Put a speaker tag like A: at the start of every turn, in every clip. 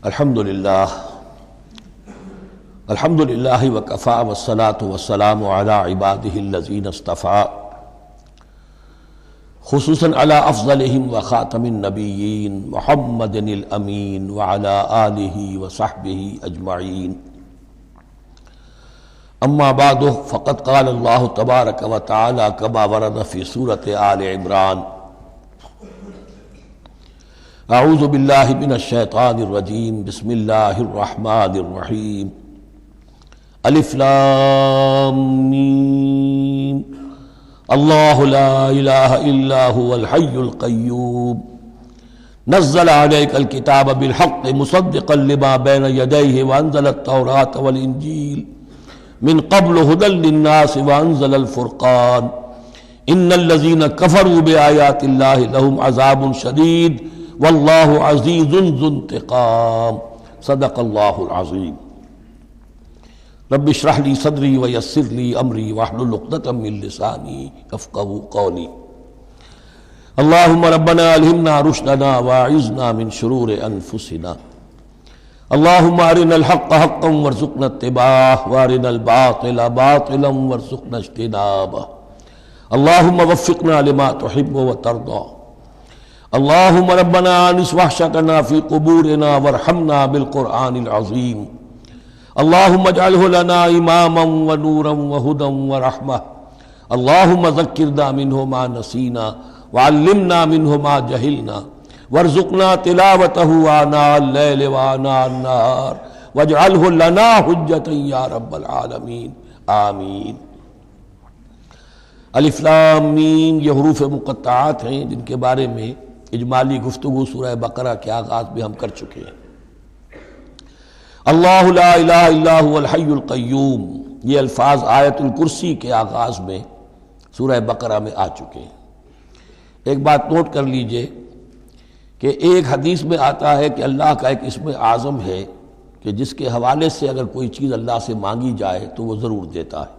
A: الحمدللہ وکفی والصلاة والسلام علی عبادہ الذین اصطفیٰ خصوصاً علی افضلہم وخاتم النبیین محمد الامین وعلی آلہ وصحبہ اجمعین اما بعد فقد قال اللہ تبارک وتعالی کما ورد فی سورۃ آل عمران اعوذ باللہ من الشیطان الرجیم بسم اللہ الرحمن الرحیم الف لام میم اللہ لا الہ الا هو الحی القیوم نزل علیک الکتاب بالحق مصدقا لما بین یدیہ وانزل التوراة والانجیل من قبل هدى للناس وانزل الفرقان ان الذین کفروا بآیات اللہ لهم عذاب شدید واللہ عزیز ذو انتقام صدق اللہ العظیم رب اشرح لی صدری ویسر لی امری واحلل عقدۃ من لسانی یفقہوا قولی اللہم ربنا الہمنا رشدنا واعذنا من شرور انفسنا اللہم ارنا الحق حقا وارزقنا اتباعہ وارنا الباطل باطلا وارزقنا اجتنابہ اللہم وفقنا لما تحب وترضى اللہم ربنا آنس وحشتنا فی قبورنا وارحمنا بالقرآن العظیم اللہم اجعلہ لنا اماما ونورا وہدا ورحمہ اللہم ذکرنا منہ ما نسینا وعلمنا منہ ما جہلنا وارزقنا تلاوتہ آناء اللیل وآناء النہار واجعلہ لنا حجتا یا رب العالمین آمین۔ الف لام میم یہ حروف مقطعات ہیں جن کے بارے میں اجمالی گفتگو سورہ بقرہ کے آغاز میں ہم کر چکے ہیں۔ اللہ لا الہ الا هو الحی القیوم یہ الفاظ آیت الکرسی کے آغاز میں سورہ بقرہ میں آ چکے ہیں۔ ایک بات نوٹ کر لیجئے کہ ایک حدیث میں آتا ہے کہ اللہ کا ایک اسم اعظم ہے کہ جس کے حوالے سے اگر کوئی چیز اللہ سے مانگی جائے تو وہ ضرور دیتا ہے،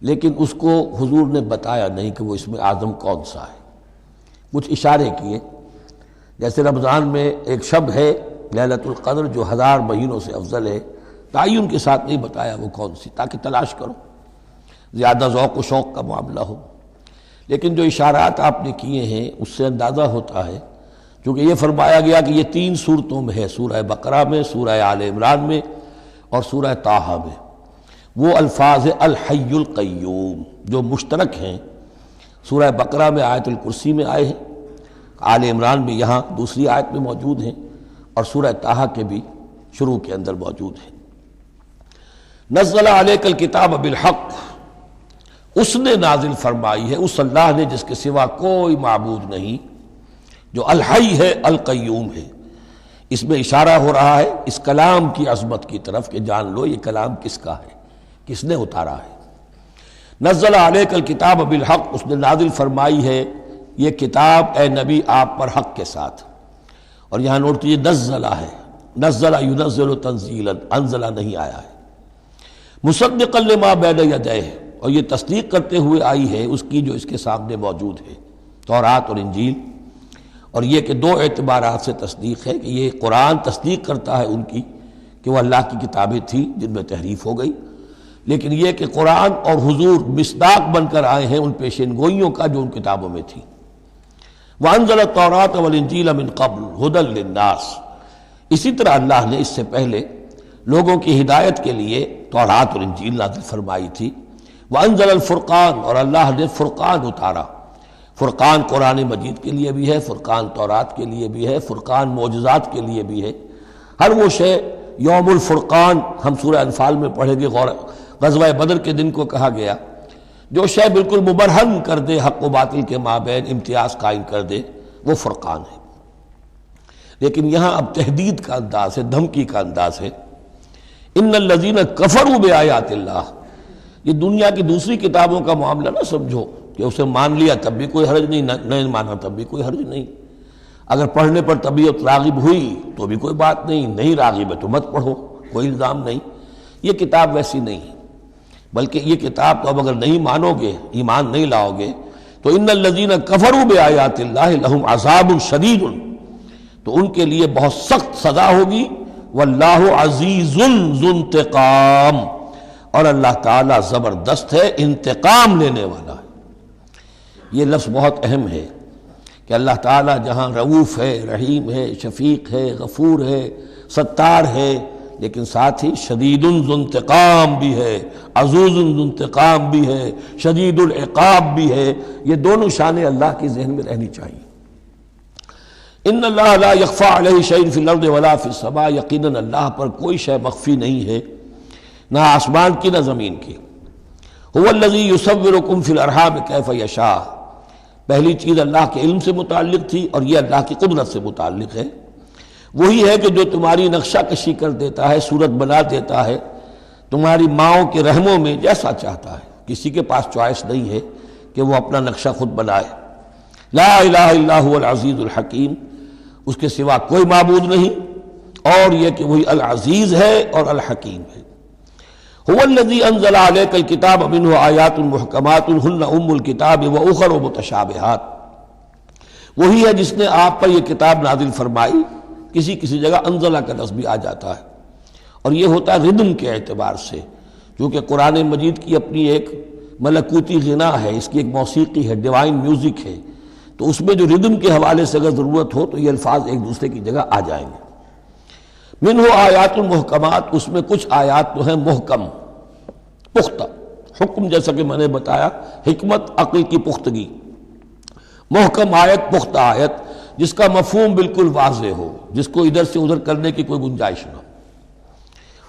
A: لیکن اس کو حضور نے بتایا نہیں کہ وہ اسم اعظم کون سا ہے۔ کچھ اشارے کیے، جیسے رمضان میں ایک شب ہے لیلۃ القدر جو 1000 مہینوں سے افضل ہے، تعین کے ساتھ نہیں بتایا وہ کون سی، تاکہ تلاش کرو، زیادہ ذوق و شوق کا معاملہ ہو۔ لیکن جو اشارات آپ نے کیے ہیں اس سے اندازہ ہوتا ہے، کیونکہ یہ فرمایا گیا کہ یہ 3 صورتوں میں ہے، سورہ بقرہ میں، سورہ آل عمران میں اور سورہ طٰہٰ میں، وہ الفاظ الحی القیوم جو مشترک ہیں، سورہ بقرہ میں آیت الکرسی میں آئے ہیں، آل عمران میں یہاں دوسری آیت میں موجود ہیں، اور سورہ طٰہٰ کے بھی شروع کے اندر موجود ہیں۔ نزل علیک الکتاب بالحق، اس نے نازل فرمائی ہے، اس اللہ نے جس کے سوا کوئی معبود نہیں، جو الحی ہے القیوم ہے۔ اس میں اشارہ ہو رہا ہے اس کلام کی عظمت کی طرف کہ جان لو یہ کلام کس کا ہے، کس نے اتارا ہے۔ نزل علیک الکتاب بالحق، اس نے نازل فرمائی ہے یہ کتاب اے نبی آپ پر حق کے ساتھ، اور یہاں نوٹ کیجیے نزلہ ہے، نزلہ ینزل تنزیلا، انزلہ نہیں آیا ہے۔ مصدقا لما بین یدیہ، اور یہ تصدیق کرتے ہوئے آئی ہے اس کی جو اس کے سامنے موجود ہے، تورات اور انجیل۔ اور یہ کہ 2 اعتبارات سے تصدیق ہے کہ یہ قرآن تصدیق کرتا ہے ان کی کہ وہ اللہ کی کتابیں تھیں جن میں تحریف ہو گئی، لیکن یہ کہ قرآن اور حضور مصداق بن کر آئے ہیں ان پیشین گوئیوں کا جو ان کتابوں میں تھی۔ وَأَنزَلَ التَّوْرَاةَ وَالْإِنْجِيلَ مِنْ قَبْلُ هُدًى لِلنَّاسِ، اسی طرح اللہ نے اس سے پہلے لوگوں کی ہدایت کے لیے تورات اور انجیل نازل فرمائی تھی۔ وَأَنزَلَ الْفُرْقَانَ، اور اللہ نے فرقان اتارا۔ فرقان قرآن مجید کے لیے بھی ہے، فرقان تورات کے لیے بھی ہے، فرقان معجزات کے لیے بھی ہے۔ ہر وہ شے یوم الفرقان ہم سورہ انفال میں پڑھیں گے، غزوہ بدر کے دن کو کہا گیا، جو شے بالکل مبرہن کر دے حق و باطل کے مابین امتیاز قائم کر دے وہ فرقان ہے۔ لیکن یہاں اب تحدید کا انداز ہے، دھمکی کا انداز ہے۔ ان الذین کفروا بآیات اللہ، یہ دنیا کی دوسری کتابوں کا معاملہ نہ سمجھو کہ اسے مان لیا تب بھی کوئی حرج نہیں، نہیں مانا تب بھی کوئی حرج نہیں، اگر پڑھنے پر طبیعت راغب ہوئی تو بھی کوئی بات نہیں، نہیں راغب ہے تو مت پڑھو، کوئی الزام نہیں۔ یہ کتاب ویسی نہیں ہے، بلکہ یہ کتاب کو اب اگر نہیں مانو گے، ایمان نہیں لاؤ گے، تو ان الذین کفروا بآیات اللہ لہم عذاب شدید، تو ان کے لیے بہت سخت سزا ہوگی. واللہ عزیز ذو انتقام، اور اللہ تعالیٰ زبردست ہے، انتقام لینے والا ہے. یہ لفظ بہت اہم ہے کہ اللہ تعالیٰ جہاں رؤوف ہے، رحیم ہے، شفیق ہے، غفور ہے، ستار ہے، لیکن ساتھ ہی شدید ذو انتقام بھی ہے، عزوز ذو انتقام بھی ہے، شدید العقاب بھی ہے. یہ دونوں شانیں اللہ کی ذہن میں رہنی چاہیے. ان اللہ لا یخفی علیہ شیء فی الارض ولا فی السماء، یقیناً اللہ پر کوئی شے مخفی نہیں ہے، نہ آسمان کی نہ زمین کی. هو الذی یصورکم فی الارحام کیف یشاء، پہلی چیز اللہ کے علم سے متعلق تھی، اور یہ اللہ کی قدرت سے متعلق ہے. وہی ہے کہ جو تمہاری نقشہ کشی کر دیتا ہے، صورت بنا دیتا ہے تمہاری ماؤں کے رحموں میں جیسا چاہتا ہے. کسی کے پاس چوائس نہیں ہے کہ وہ اپنا نقشہ خود بنائے. لا الہ الا هو العزیز الحکیم، اس کے سوا کوئی معبود نہیں، اور یہ کہ وہی العزیز ہے اور الحکیم ہے. هو الذی انزل علیک الکتاب منہ آیات محکمات ہن ام الکتاب واخر متشابہات، وہی ہے جس نے آپ پر یہ کتاب نازل فرمائی. کسی کسی جگہ انزلہ کا لفظ بھی آ جاتا ہے، اور یہ ہوتا ہے ردم کے اعتبار سے، کیونکہ قرآن مجید کی اپنی ایک ملکوتی غنا ہے، اس کی ایک موسیقی ہے، ڈیوائن میوزک ہے، تو اس میں جو ردم کے حوالے سے اگر ضرورت ہو تو یہ الفاظ ایک دوسرے کی جگہ آ جائیں گے. منہ آیات محکمات، اس میں کچھ آیات تو ہیں محکم، پختہ. حکم جیسا کہ میں نے بتایا، حکمت عقل کی پختگی. محکم آیت، پختہ آیت، جس کا مفہوم بالکل واضح ہو، جس کو ادھر سے ادھر کرنے کی کوئی گنجائش نہ ہو.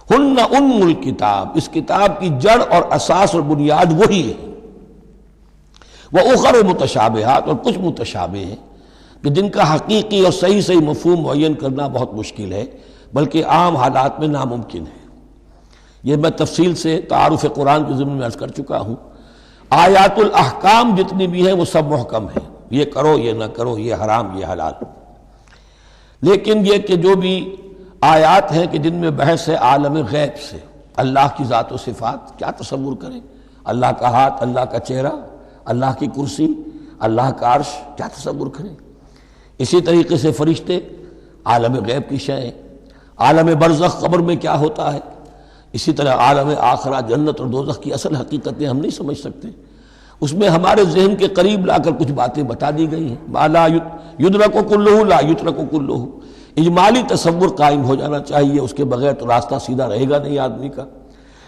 A: ہن ام الکتاب، اس کتاب کی جڑ اور اساس اور بنیاد وہی ہے. وَأُخَرُ متشابہات، اور کچھ متشابہ ہیں کہ جن کا حقیقی اور صحیح مفہوم معین کرنا بہت مشکل ہے، بلکہ عام حالات میں ناممکن ہے. یہ میں تفصیل سے تعارف قرآن کے ضمن میں عرض کر چکا ہوں. آیات الاحکام جتنی بھی ہیں وہ سب محکم ہیں، یہ کرو یہ نہ کرو، یہ حرام یہ حلال. لیکن یہ کہ جو بھی آیات ہیں کہ جن میں بحث ہے عالم غیب سے، اللہ کی ذات و صفات، کیا تصور کریں؟ اللہ کا ہاتھ، اللہ کا چہرہ، اللہ کی کرسی، اللہ کا عرش، کیا تصور کریں؟ اسی طریقے سے فرشتے، عالم غیب کی شیئیں، عالم برزخ قبر میں کیا ہوتا ہے، اسی طرح عالم آخرہ جنت اور دوزخ کی اصل حقیقتیں ہم نہیں سمجھ سکتے. اس میں ہمارے ذہن کے قریب لا کر کچھ باتیں بتا دی گئی ہیں. ما لا یدرک کلہ لا یترک کلہ، اجمالی تصور قائم ہو جانا چاہیے، اس کے بغیر تو راستہ سیدھا رہے گا نہیں آدمی کا،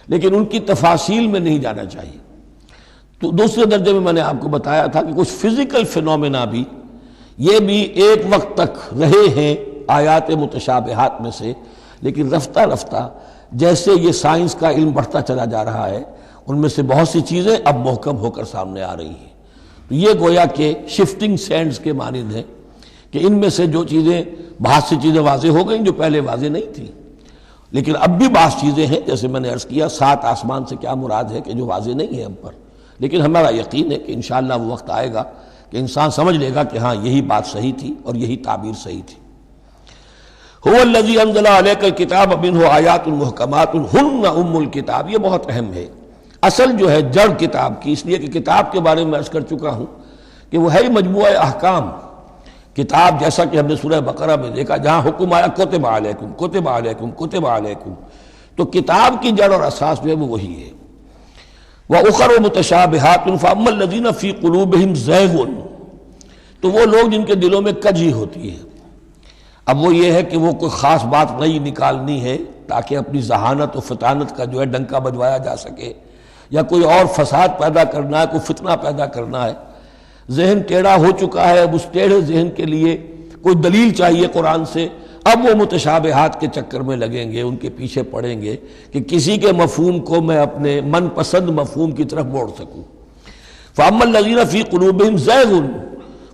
A: لیکن ان کی تفاصیل میں نہیں جانا چاہیے. تو دوسرے درجے میں نے آپ کو بتایا تھا کہ کچھ فزیکل فینومینا بھی، یہ بھی ایک وقت تک رہے ہیں آیات متشابہات میں سے، لیکن رفتہ رفتہ جیسے یہ سائنس کا علم بڑھتا چلا جا رہا ہے، ان میں سے بہت سی چیزیں اب محکم ہو کر سامنے آ رہی ہیں. تو یہ گویا کہ شفٹنگ سینڈز کے مانند ہے کہ ان میں سے جو چیزیں، بہت سی چیزیں واضح ہو گئیں جو پہلے واضح نہیں تھیں، لیکن اب بھی بعض چیزیں ہیں، جیسے میں نے عرض کیا 7 آسمان سے کیا مراد ہے کہ جو واضح نہیں ہے ہم پر. لیکن ہمارا یقین ہے کہ انشاءاللہ وہ وقت آئے گا کہ انسان سمجھ لے گا کہ ہاں یہی بات صحیح تھی اور یہی تعبیر صحیح تھی. هو الذی انزل علیک الکتاب منہ آیات محکمات ہن ام الکتاب، یہ بہت اہم ہے. اصل جو ہے جڑ کتاب کی، اس لیے کہ کتاب کے بارے میں عرض کر چکا ہوں کہ وہ ہے مجموعہ احکام. کتاب جیسا کہ ہم نے سورہ بقرہ میں دیکھا، جہاں حکم آیا کتب علیکم کتب علیکم کتب علیکم، تو کتاب کی جڑ اور اساس جو ہے وہ وہی ہے. وَأُخَرُ مُتَشَابِهَاتٌ فَأَمَّا الَّذِينَ فِي قُلُوبِهِمْ زَيْغٌ، تو وہ لوگ جن کے دلوں میں کجی ہوتی ہے. اب وہ یہ ہے کہ وہ کوئی خاص بات نہیں نکالنی ہے تاکہ اپنی ذہانت و فطانت کا جو ہے ڈنکا بجوایا جا سکے، یا کوئی اور فساد پیدا کرنا ہے، کوئی فتنہ پیدا کرنا ہے. ذہن ٹیڑھا ہو چکا ہے، اب اس ٹیڑھے ذہن کے لیے کوئی دلیل چاہیے قرآن سے. اب وہ متشابہات کے چکر میں لگیں گے، ان کے پیچھے پڑیں گے کہ کسی کے مفہوم کو میں اپنے من پسند مفہوم کی طرف موڑ سکوں. فَأَمَّا الَّذِينَ فِي قُلُوبِهِمْ زَيْغٌ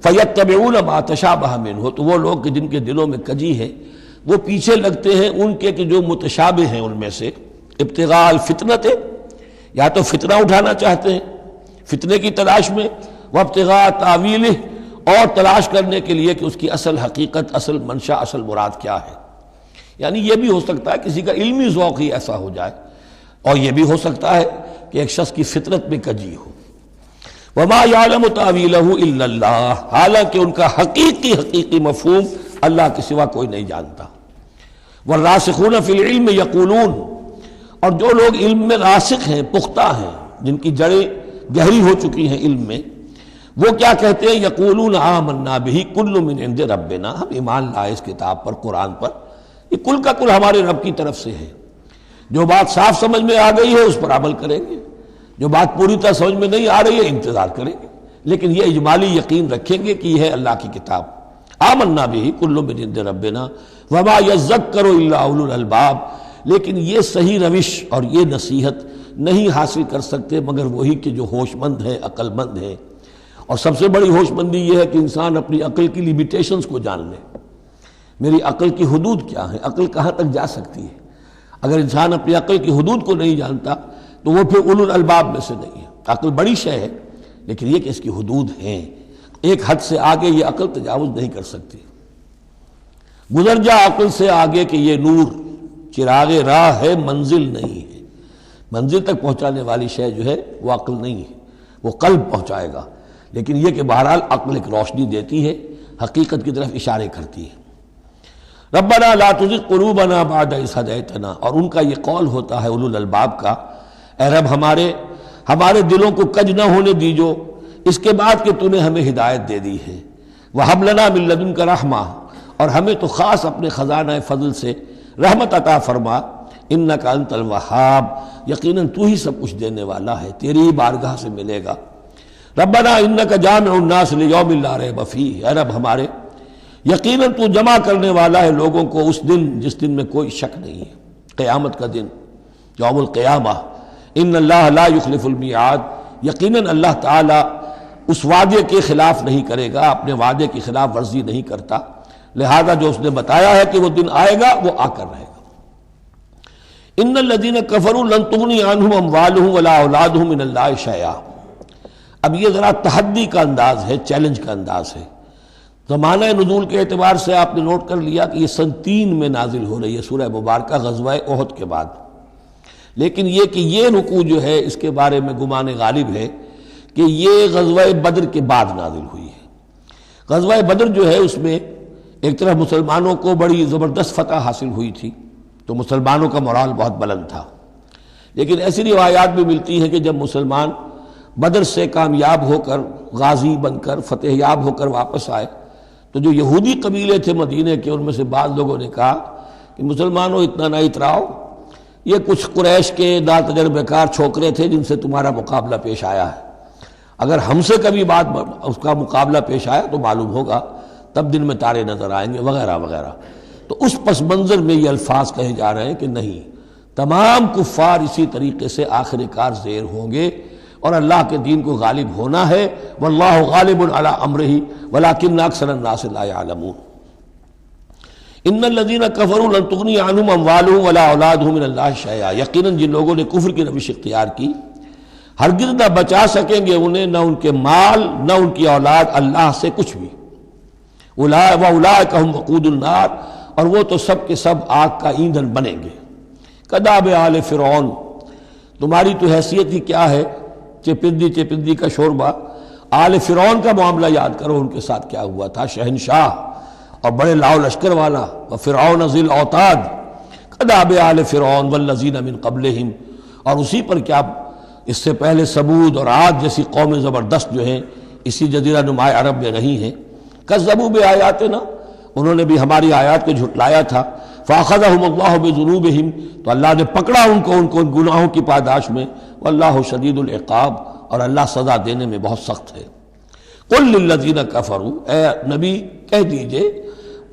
A: فَيَتَّبِعُونَ مَا تَشَابَهَ مِنْهُ، تو وہ لوگ کہ جن کے دلوں میں کجی ہے وہ پیچھے لگتے ہیں ان کے کہ جو متشابہ ہیں ان میں سے. ابتغاء الفتنۃ، یا تو فتنہ اٹھانا چاہتے ہیں فتنے کی تلاش میں، وابتغاء تاویلہ، اور تلاش کرنے کے لیے کہ اس کی اصل حقیقت، اصل منشا، اصل مراد کیا ہے. یعنی یہ بھی ہو سکتا ہے کسی کا علمی ذوق ہی ایسا ہو جائے، اور یہ بھی ہو سکتا ہے کہ ایک شخص کی فطرت میں کجی ہو. وما یعلم تاویلہ الا اللہ، حالانکہ ان کا حقیقی مفہوم اللہ کے سوا کوئی نہیں جانتا۔ والراسخون فی العلم یقولون، اور جو لوگ علم میں راسخ ہیں، پختہ ہیں، جن کی جڑیں گہری ہو چکی ہیں علم میں، وہ کیا کہتے ہیں؟ یقولون آمنا بہ کل من عند ربنا، ہم ایمان لائے اس کتاب پر، قرآن پر، یہ کل کا کل ہمارے رب کی طرف سے ہے۔ جو بات صاف سمجھ میں آ گئی ہے اس پر عمل کریں گے، جو بات پوری طرح سمجھ میں نہیں آ رہی ہے انتظار کریں گے، لیکن یہ اجمالی یقین رکھیں گے کہ یہ ہے اللہ کی کتاب۔ آمنا بہ کل من عند ربنا وما یذکر الا اولو الالباب، لیکن یہ صحیح روش اور یہ نصیحت نہیں حاصل کر سکتے مگر وہی کہ جو ہوش مند ہے، عقل مند ہے۔ اور سب سے بڑی ہوش مندی یہ ہے کہ انسان اپنی عقل کی لیمیٹیشنز کو جان لے، میری عقل کی حدود کیا ہیں، عقل کہاں تک جا سکتی ہے۔ اگر انسان اپنی عقل کی حدود کو نہیں جانتا تو وہ پھر اولو الالباب میں سے نہیں ہے۔ عقل بڑی شے ہے لیکن یہ کہ اس کی حدود ہیں، ایک حد سے آگے یہ عقل تجاوز نہیں کر سکتی۔ گزر جا عقل سے آگے کہ یہ نور چراغ راہ ہے، منزل نہیں ہے۔ منزل تک پہنچانے والی شے جو ہے وہ عقل نہیں ہے، وہ قلب پہنچائے گا، لیکن یہ کہ بہرحال عقل ایک روشنی دیتی ہے، حقیقت کی طرف اشارے کرتی ہے۔ ربنا لا تزغ قلوبنا بعد اذ ہدیتنا، اور ان کا یہ قول ہوتا ہے اولو الالباب کا، اے رب ہمارے دلوں کو کج نہ ہونے دیجو اس کے بعد کہ تو نے ہمیں ہدایت دے دی ہے۔ وہب لنا من لدنک رحمہ، اور ہمیں تو خاص اپنے خزانہ فضل سے رحمت عطا فرما، انک انت الوہاب، یقیناً تو ہی سب کچھ دینے والا ہے، تیری ہی بارگاہ سے ملے گا۔ ربنا انک جامع الناس لیوم لا ریب فیہ، اے رب ہمارے یقیناً تو جمع کرنے والا ہے لوگوں کو اس دن جس دن میں کوئی شک نہیں ہے، قیامت کا دن، یوم القیامہ۔ ان اللہ لا یخلف المیعاد، یقیناً اللہ تعالی اس وعدے کے خلاف نہیں کرے گا، اپنے وعدے کی خلاف ورزی نہیں کرتا، لہذا جو اس نے بتایا ہے کہ وہ دن آئے گا وہ آ کر رہے گا۔ ان الذین کفروا لن تغنی عنہم اموالہم ولا اولادہم من اللہ شیئا، اب یہ ذرا تحدی کا انداز ہے، چیلنج کا انداز ہے۔ زمانہ نزول کے اعتبار سے آپ نے نوٹ کر لیا کہ یہ سن 3 میں نازل ہو رہی ہے سورہ مبارکہ غزوہ احد کے بعد، لیکن یہ کہ یہ رکوع جو ہے اس کے بارے میں گمان غالب ہے کہ یہ غزوہ بدر کے بعد نازل ہوئی ہے۔ غزوہ بدر جو ہے اس میں ایک طرف مسلمانوں کو بڑی زبردست فتح حاصل ہوئی تھی تو مسلمانوں کا مورال بہت بلند تھا، لیکن ایسی روایات بھی ملتی ہیں کہ جب مسلمان بدر سے کامیاب ہو کر، غازی بن کر، فتح یاب ہو کر واپس آئے تو جو یہودی قبیلے تھے مدینے کے، ان میں سے بعض لوگوں نے کہا کہ مسلمانوں اتنا نہ اتراؤ، یہ کچھ قریش کے ناتجربہ کار چھوکرے تھے جن سے تمہارا مقابلہ پیش آیا ہے، اگر ہم سے کبھی بات اس کا مقابلہ پیش آیا تو معلوم ہوگا، تب دن میں تارے نظر آئیں گے وغیرہ وغیرہ۔ تو اس پس منظر میں یہ الفاظ کہے جا رہے ہیں کہ نہیں، تمام کفار اسی طریقے سے آخر کار زیر ہوں گے اور اللہ کے دین کو غالب ہونا ہے، واللہ غالب علی امرہ ولکن اکثر الناس لا یعلمون۔ ان الذین کفروا لن تغنی عنہم اموالہم ولا اولادہم من اللہ شیئا، یقیناً جن لوگوں نے کفر کی روش اختیار کی ہرگز نہ بچا سکیں گے انہیں، نہ ان کے مال نہ ان کی اولاد اللہ سے کچھ بھی۔ وَأُولَٰئِكَ هُمْ وَقُودُ النَّارِ، اور وہ تو سب کے سب آگ کا ایندھن بنیں گے۔ کداب آل فرعون، تمہاری تو حیثیت ہی کیا ہے، چپندی کا شوربہ۔ آل فرعون کا معاملہ یاد کرو، ان کے ساتھ کیا ہوا تھا، شہنشاہ اور بڑے لاؤ لشکر والا، وفرعون ذی الاوتاد، کداب آل فرعون والذین من قبلہم، اور اسی پر کیا اس سے پہلے ثمود اور عاد جیسی قومیں زبردست جو ہیں اسی جزیرہ نما عرب میں رہی ہیں، کذبوا بآیاتنا، انہوں نے بھی ہماری آیات کو جھٹلایا تھا، فاخذہم اللہ بذنوبہم، تو اللہ نے پکڑا ان کو ان گناہوں کی پاداش میں، واللہ شدید العقاب، اور اللہ سزا دینے میں بہت سخت ہے۔ قل للذین کفروا، اے نبی کہہ دیجئے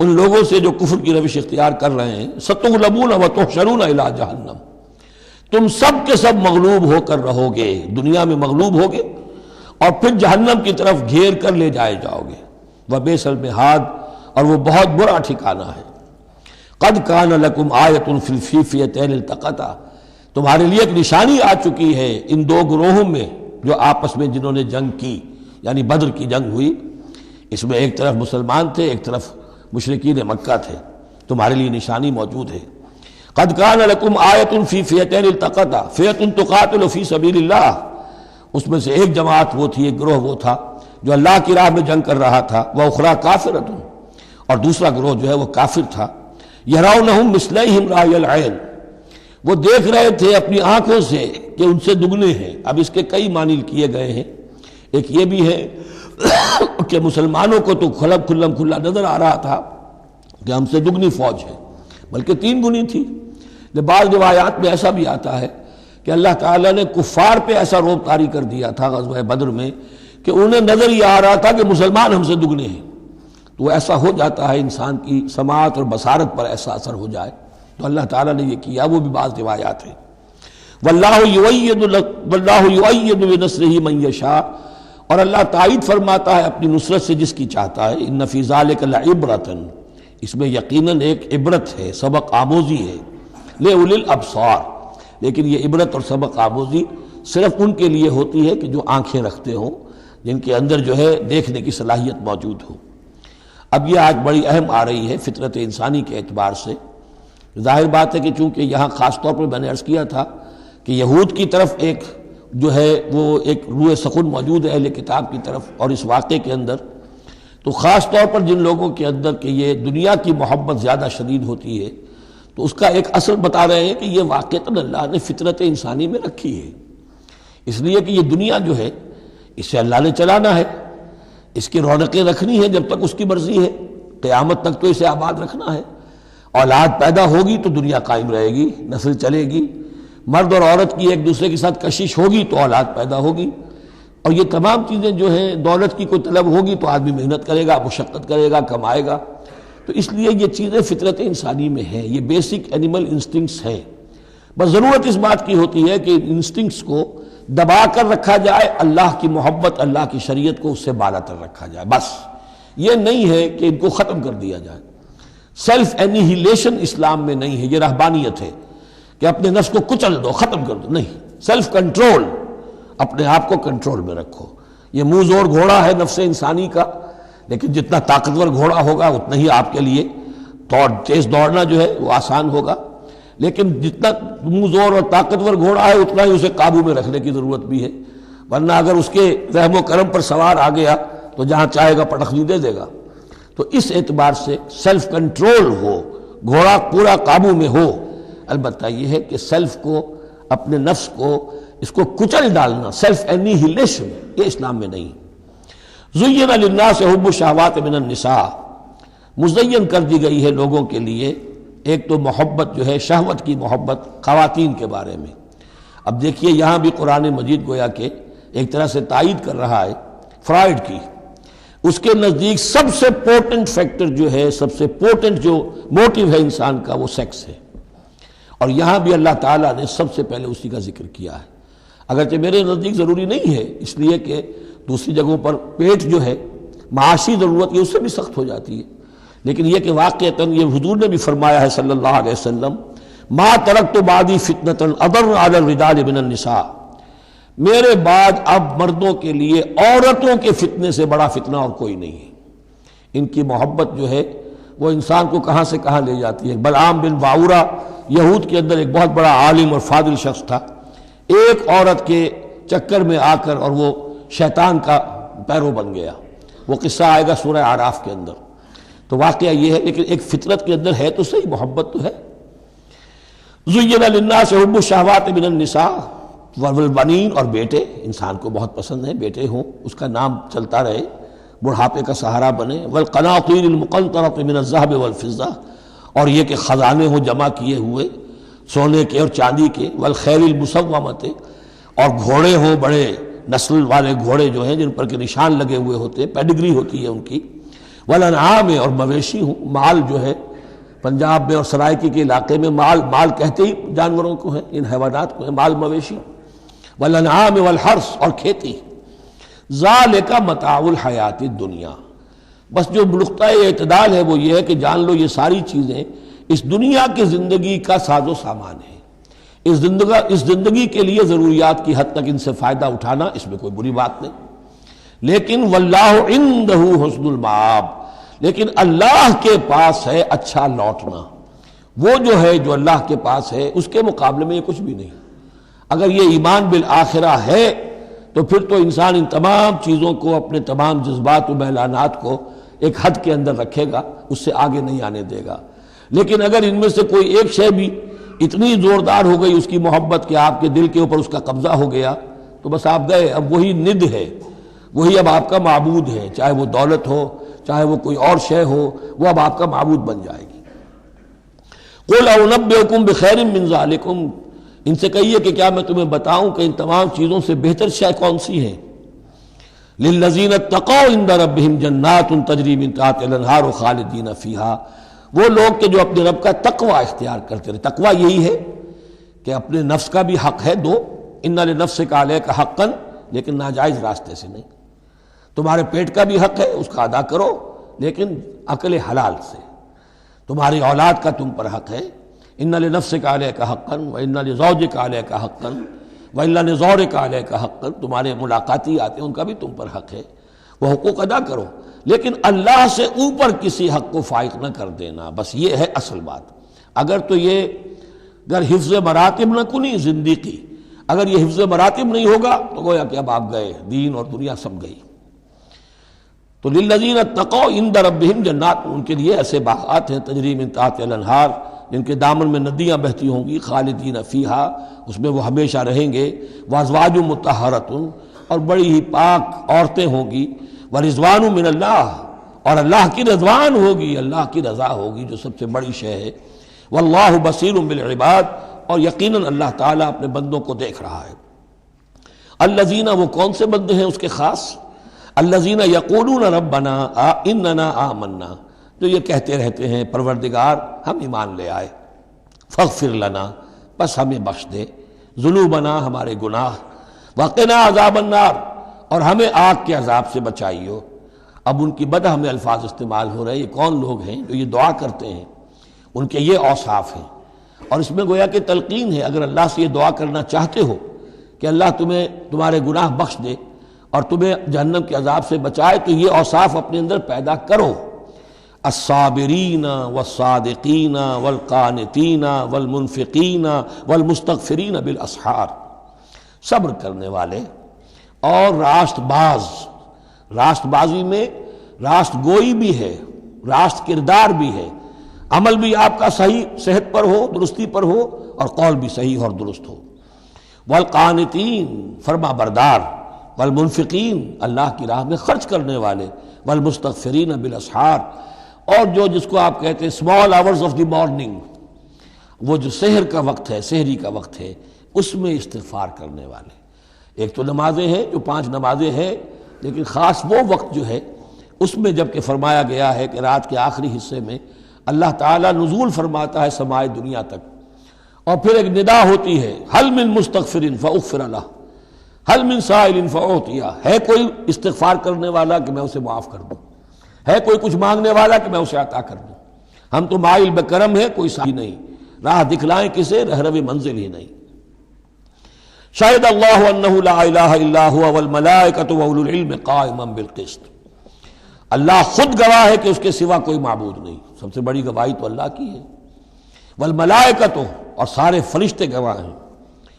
A: ان لوگوں سے جو کفر کی روش اختیار کر رہے ہیں، ستغلبون وتحشرون الی جہنم، تم سب کے سب مغلوب ہو کر رہو گے، دنیا میں مغلوب ہوگے اور پھر جہنم کی طرف گھیر کر لے جائے جاؤ گے، وبئس المہاد، اور وہ بہت برا ٹھکانہ ہے۔ قد کان لکم آیۃ فی الفئتین التقطا، تمہارے لیے ایک نشانی آ چکی ہے ان دو گروہوں میں جو آپس میں جنہوں نے جنگ کی، یعنی بدر کی جنگ ہوئی، اس میں ایک طرف مسلمان تھے ایک طرف مشرکین مکہ تھے، تمہارے لیے نشانی موجود ہے۔ قد کان لکم آیۃ فی فئتین التقطا، فئۃ تقاتل فی سبیل اللہ، اس میں سے ایک جماعت وہ تھی، ایک گروہ وہ تھا جو اللہ کی راہ میں جنگ کر رہا تھا، وَأُخْرَىٰ كَافِرَةٌ، اور دوسرا گروہ جو ہے وہ کافر تھا. یرونہم مثلیہم رأی العین، وہ دیکھ رہے تھے اپنی آنکھوں سے کہ ان سے دگنے ہیں. اب اس کے کئی معنی کیے گئے ہیں. ایک یہ بھی ہے کہ مسلمانوں کو تو کھلا نظر آ رہا تھا کہ ہم سے دگنی فوج ہے، بلکہ 3 گنی تھی. بعض روایات میں ایسا بھی آتا ہے کہ اللہ تعالیٰ نے کفار پہ ایسا رعب طاری کر دیا تھا غزوہ بدر میں کہ انہیں نظر یہ آ رہا تھا کہ مسلمان ہم سے دگنے ہیں. تو ایسا ہو جاتا ہے، انسان کی سماعت اور بصارت پر ایسا اثر ہو جائے. تو اللہ تعالیٰ نے یہ کیا، وہ بھی بعض روایات ہیں. واللہ یؤید بنصرہ من یشاء، اور اللہ تائید فرماتا ہے اپنی نصرت سے جس کی چاہتا ہے. ان فی ذلک لعبرۃ، اس میں یقیناً ایک عبرت ہے، سبق آموزی ہے. لأولی الابصار، لیکن یہ عبرت اور سبق آموزی صرف ان کے لیے ہوتی ہے کہ جو آنکھیں رکھتے ہوں، جن کے اندر جو ہے دیکھنے کی صلاحیت موجود ہو. اب یہ آج بڑی اہم آ رہی ہے فطرت انسانی کے اعتبار سے. ظاہر بات ہے کہ چونکہ یہاں خاص طور پر میں نے عرض کیا تھا کہ یہود کی طرف ایک جو ہے وہ ایک روح سخن موجود ہے اہل کتاب کی طرف، اور اس واقعے کے اندر تو خاص طور پر جن لوگوں کے اندر کہ یہ دنیا کی محبت زیادہ شدید ہوتی ہے، تو اس کا ایک اثر بتا رہے ہیں کہ یہ واقعتاً اللہ نے فطرت انسانی میں رکھی ہے. اس لیے کہ یہ دنیا جو ہے اسے اللہ نے چلانا ہے، اس کی رونقیں رکھنی ہے جب تک اس کی مرضی ہے، قیامت تک تو اسے آباد رکھنا ہے. اولاد پیدا ہوگی تو دنیا قائم رہے گی، نسل چلے گی. مرد اور عورت کی ایک دوسرے کے ساتھ کشش ہوگی تو اولاد پیدا ہوگی. اور یہ تمام چیزیں جو ہیں، دولت کی کوئی طلب ہوگی تو آدمی محنت کرے گا، مشقت کرے گا، کمائے گا. تو اس لیے یہ چیزیں فطرت انسانی میں ہیں، یہ بیسک اینیمل انسٹنکٹس ہیں. بس ضرورت اس بات کی ہوتی ہے کہ انسٹنکٹس کو دبا کر رکھا جائے، اللہ کی محبت، اللہ کی شریعت کو اس سے بالا تر رکھا جائے. بس یہ نہیں ہے کہ ان کو ختم کر دیا جائے. سیلف اینیہیلیشن اسلام میں نہیں ہے، یہ رہبانیت ہے کہ اپنے نفس کو کچل دو، ختم کر دو. نہیں، سیلف کنٹرول، اپنے آپ کو کنٹرول میں رکھو. یہ منہ زور گھوڑا ہے نفس انسانی کا، لیکن جتنا طاقتور گھوڑا ہوگا اتنا ہی آپ کے لیے تیز دوڑنا جو ہے وہ آسان ہوگا. لیکن جتنا منہ زور اور طاقتور گھوڑا ہے اتنا ہی اسے قابو میں رکھنے کی ضرورت بھی ہے، ورنہ اگر اس کے رحم و کرم پر سوار آ گیا تو جہاں چاہے گا پٹخنی دے دے گا. تو اس اعتبار سے سیلف کنٹرول ہو، گھوڑا پورا قابو میں ہو. البتہ یہ ہے کہ سیلف کو، اپنے نفس کو، اس کو کچل ڈالنا، سیلف اینیہیلیشن، یہ اسلام میں نہیں. زین للناس حب الشہوات من النساء، مزین کر دی گئی ہے لوگوں کے لیے ایک تو محبت جو ہے، شہوت کی محبت خواتین کے بارے میں. اب دیکھیے یہاں بھی قرآن مجید گویا کہ ایک طرح سے تائید کر رہا ہے فرائڈ کی. اس کے نزدیک سب سے پورٹنٹ فیکٹر جو ہے، سب سے پورٹنٹ جو موٹیو ہے انسان کا، وہ سیکس ہے. اور یہاں بھی اللہ تعالیٰ نے سب سے پہلے اسی کا ذکر کیا ہے. اگرچہ میرے نزدیک ضروری نہیں ہے، اس لیے کہ دوسری جگہوں پر پیٹ جو ہے، معاشی ضرورت یہ اس سے بھی سخت ہو جاتی ہے. لیکن یہ کہ واقعتاً یہ حضور نے بھی فرمایا ہے صلی اللہ علیہ وسلم، ما ترکت بعدی فتنۃ اضر علی الرجال من النساء، میرے بعد اب مردوں کے لیے عورتوں کے فتنے سے بڑا فتنہ اور کوئی نہیں ہے. ان کی محبت جو ہے وہ انسان کو کہاں سے کہاں لے جاتی ہے. بلعام بن باورہ یہود کے اندر ایک بہت بڑا عالم اور فاضل شخص تھا، ایک عورت کے چکر میں آ کر اور وہ شیطان کا پیرو بن گیا. وہ قصہ آئے گا سورہ اعراف کے اندر. تو واقعہ یہ ہے، لیکن ایک فطرت کے اندر ہے تو صحیح، محبت تو ہے. زین للناس حب الشہوات من النساء والبنین، اور بیٹے انسان کو بہت پسند ہیں، بیٹے ہوں، اس کا نام چلتا رہے، بڑھاپے کا سہارا بنے. والقناطیر المقنطرۃ من الذهب والفضہ، اور یہ کہ خزانے ہوں جمع کیے ہوئے سونے کے اور چاندی کے. والخیل المسومۃ، اور گھوڑے ہوں، بڑے نسل والے گھوڑے جو ہیں جن پر کے نشان لگے ہوئے ہوتے ہیں، پیڈگری ہوتی ہے ان کی. والانعام، اور مویشی ہوں، مال جو ہے پنجاب میں اور سرائکی کے علاقے میں مال کہتے ہی جانوروں کو ہیں، ان حیوانات کو ہیں مال مویشی. والانعام والحرث، اور کھیتی. ذالک متاع الحیات الدنیا، بس جو نقطہ اعتدال ہے وہ یہ ہے کہ جان لو یہ ساری چیزیں اس دنیا کی زندگی کا ساز و سامان ہے. اس زندگی کے لیے ضروریات کی حد تک ان سے فائدہ اٹھانا، اس میں کوئی بری بات نہیں. لیکن واللہ عندہ حسن المآب، لیکن اللہ کے پاس ہے اچھا لوٹنا. وہ جو ہے جو اللہ کے پاس ہے اس کے مقابلے میں یہ کچھ بھی نہیں. اگر یہ ایمان بالآخرہ ہے تو پھر تو انسان ان تمام چیزوں کو، اپنے تمام جذبات و میلانات کو ایک حد کے اندر رکھے گا، اس سے آگے نہیں آنے دے گا۔ لیکن اگر ان میں سے کوئی ایک شے بھی اتنی زوردار ہو گئی اس کی محبت کہ آپ کے دل کے اوپر اس کا قبضہ ہو گیا تو بس آپ گئے، اب وہی ند ہے، وہی اب آپ کا معبود ہے، چاہے وہ دولت ہو چاہے وہ کوئی اور شے ہو، وہ اب آپ کا معبود بن جائے گی۔ قُلْ أَنَبِّئُكُمْ بِخَيْرٍ مِّن ذَلِكُمْ، ان سے کہیے کہ کیا میں تمہیں بتاؤں کہ ان تمام چیزوں سے بہتر شے کون سی ہے؟ لِلَّذِينَ اتَّقَوْا عِندَ رَبِّهِمْ جَنَّاتٌ تَجْرِی مِن تَحْتِهَا الْأَنْہَارُ خَالِدِینَ فِیہَا، وہ لوگ کہ جو اپنے رب کا تقوی اختیار کرتے رہے۔ تقوی یہی ہے کہ اپنے نفس کا بھی حق ہے دو، اِنَّ لِنَفْسِکَ عَلَیکَ حَقًّا، لیکن ناجائز راستے سے نہیں۔ تمہارے پیٹ کا بھی حق ہے، اس کا ادا کرو، لیکن عقل حلال سے۔ تمہاری اولاد کا تم پر حق ہے، اِنَّ لِنَفْسِکَ عَلَیکَ حَقًّا وَإِنَّ لِزَوْجِکَ عَلَیکَ حَقًّا وَإِنَّ لِزَوْرِکَ عَلَیکَ حَقًّا، تمہارے ملاقاتی آتے ہیں ان کا بھی تم پر حق ہے، وہ حقوق ادا کرو، لیکن اللہ سے اوپر کسی حق کو فائق نہ کر دینا، بس یہ ہے اصل بات۔ اگر تو یہ اگر حفظ مراتب نہ کنی زندگی، اگر یہ حفظ مراتب نہیں ہوگا تو گویا کہ اب آپ گئے، دین اور دنیا سب گئی۔ تو للذین اتقوا عند ربہم جنات، ان کے لیے ایسے باغات ہیں تجری من تحتہا الانہار، جن کے دامن میں ندیاں بہتی ہوں گی، خالدین فیہا، اس میں وہ ہمیشہ رہیں گے، وازواج مطہرۃ، اور بڑی ہی پاک عورتیں ہوں گی، ورضوان من اللہ، اور اللہ کی رضوان ہوگی، اللہ کی رضا ہوگی جو سب سے بڑی شے ہے، واللہ بصیر بالعباد، اور یقیناً اللہ تعالیٰ اپنے بندوں کو دیکھ رہا ہے۔ الذین، وہ کون سے بندے ہیں اس کے خاص؟ الذین یقولون ربنا اننا آمنا، جو یہ کہتے رہتے ہیں پروردگار ہم ایمان لے آئے، فاغفر لنا، بس ہمیں بخش دے، ذنوبنا، ہمارے گناہ، وقنا عذاب النار، اور ہمیں آگ کے عذاب سے بچائیو۔ اب ان کی بدہ میں الفاظ استعمال ہو رہے ہیں، یہ کون لوگ ہیں جو یہ دعا کرتے ہیں؟ ان کے یہ اوصاف ہیں، اور اس میں گویا کہ تلقین ہے، اگر اللہ سے یہ دعا کرنا چاہتے ہو کہ اللہ تمہیں تمہارے گناہ بخش دے اور تمہیں جہنم کے عذاب سے بچائے، تو یہ اوصاف اپنے اندر پیدا کرو۔ الصابرین والصادقین والقانتین والمنفقین والمستغفرین بالاسحار، صبر کرنے والے اور راست باز۔ راست بازی میں راست گوئی بھی ہے، راست کردار بھی ہے، عمل بھی آپ کا صحیح صحت پر ہو، درستی پر ہو، اور قول بھی صحیح اور درست ہو۔ والقانتین، فرما بردار، والمنفقین، اللہ کی راہ میں خرچ کرنے والے، والمستغفرین بالاسحار، اور جو جس کو آپ کہتے ہیں small hours of the morning, وہ جو سحر کا وقت ہے، سحری کا وقت ہے، اس میں استغفار کرنے والے۔ ایک تو نمازیں ہیں جو 5 نمازیں ہیں، لیکن خاص وہ وقت جو ہے اس میں جب کہ فرمایا گیا ہے کہ رات کے آخری حصے میں اللہ تعالیٰ نزول فرماتا ہے سمائے دنیا تک، اور پھر ایک ندا ہوتی ہے، حل من مستغفر فاغفر لہ، حل من سائل فاعطیہ، ہے کوئی استغفار کرنے والا کہ میں اسے معاف کر دوں، ہے کوئی کچھ مانگنے والا کہ میں اسے عطا کر دوں۔ ہم تو مائل بکرم ہے، کوئی سائی نہیں، راہ دکھلائیں کسے، رہرو منزل ہی نہیں۔ شاہد اللہ انہ لا الہ الا ہوا والملائکۃ واولو العلم قائما بالقسط، اللہ خود گواہ ہے کہ اس کے سوا کوئی معبود نہیں، سب سے بڑی گواہی تو اللہ کی ہے، والملائکۃ، اور سارے فرشتے گواہ ہیں،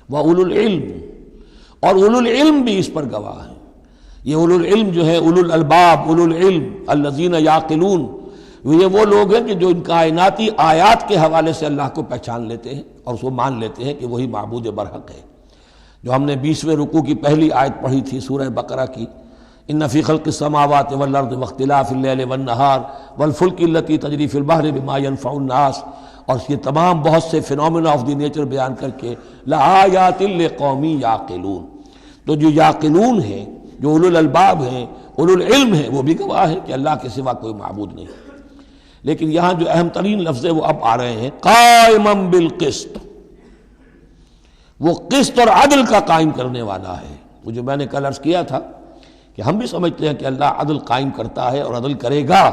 A: واولو العلم، اور اولو العلم بھی اس پر گواہ ہیں۔ یہ اولو العلم جو ہے، اولو الالباب، اولو العلم الذین یعقلون، یہ وہ لوگ ہیں کہ جو ان کائناتی آیات کے حوالے سے اللہ کو پہچان لیتے ہیں اور اس کو مان لیتے ہیں کہ وہی معبود برحق ہے۔ جو ہم نے 20ویں رکوع کی پہلی آیت پڑھی تھی سورہ بقرہ کی، ان فی خلق السماوات والارض واختلاف اللیل والنہار والفلک التی تجری فی البحر بما ینفع الناس، اور یہ تمام بہت سے فینومینا آف دی نیچر بیان کر کے لآیات لقوم یعقلون، تو جو یعقلون ہیں، جو اولو الالباب ہیں، اولو العلم ہیں، وہ بھی گواہ ہیں کہ اللہ کے سوا کوئی معبود نہیں۔ لیکن یہاں جو اہم ترین لفظ ہے وہ اب آ رہے ہیں، قائما بالقسط، وہ قسط اور عدل کا قائم کرنے والا ہے۔ وہ جو میں نے کل عرض کیا تھا کہ ہم بھی سمجھتے ہیں کہ اللہ عدل قائم کرتا ہے اور عدل کرے گا،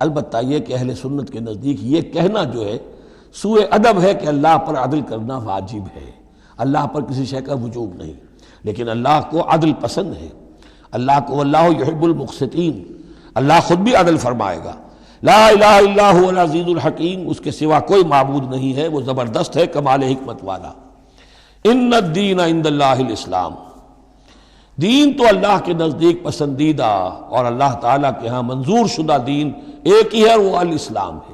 A: البتہ یہ کہ اہل سنت کے نزدیک یہ کہنا جو ہے سوء ادب ہے کہ اللہ پر عدل کرنا واجب ہے، اللہ پر کسی شے کا وجوب نہیں، لیکن اللہ کو عدل پسند ہے، اللہ کو واللہ یحب المقسطین، اللہ خود بھی عدل فرمائے گا۔ لا الہ الا هو العزیز الحکیم، اس کے سوا کوئی معبود نہیں ہے، وہ زبردست ہے، کمال حکمت والا۔ ان الدین عند اللہ الاسلام، دین تو اللہ کے نزدیک پسندیدہ اور اللہ تعالیٰ کے ہاں منظور شدہ دین ایک ہی ہے، وہ الاسلام ہے۔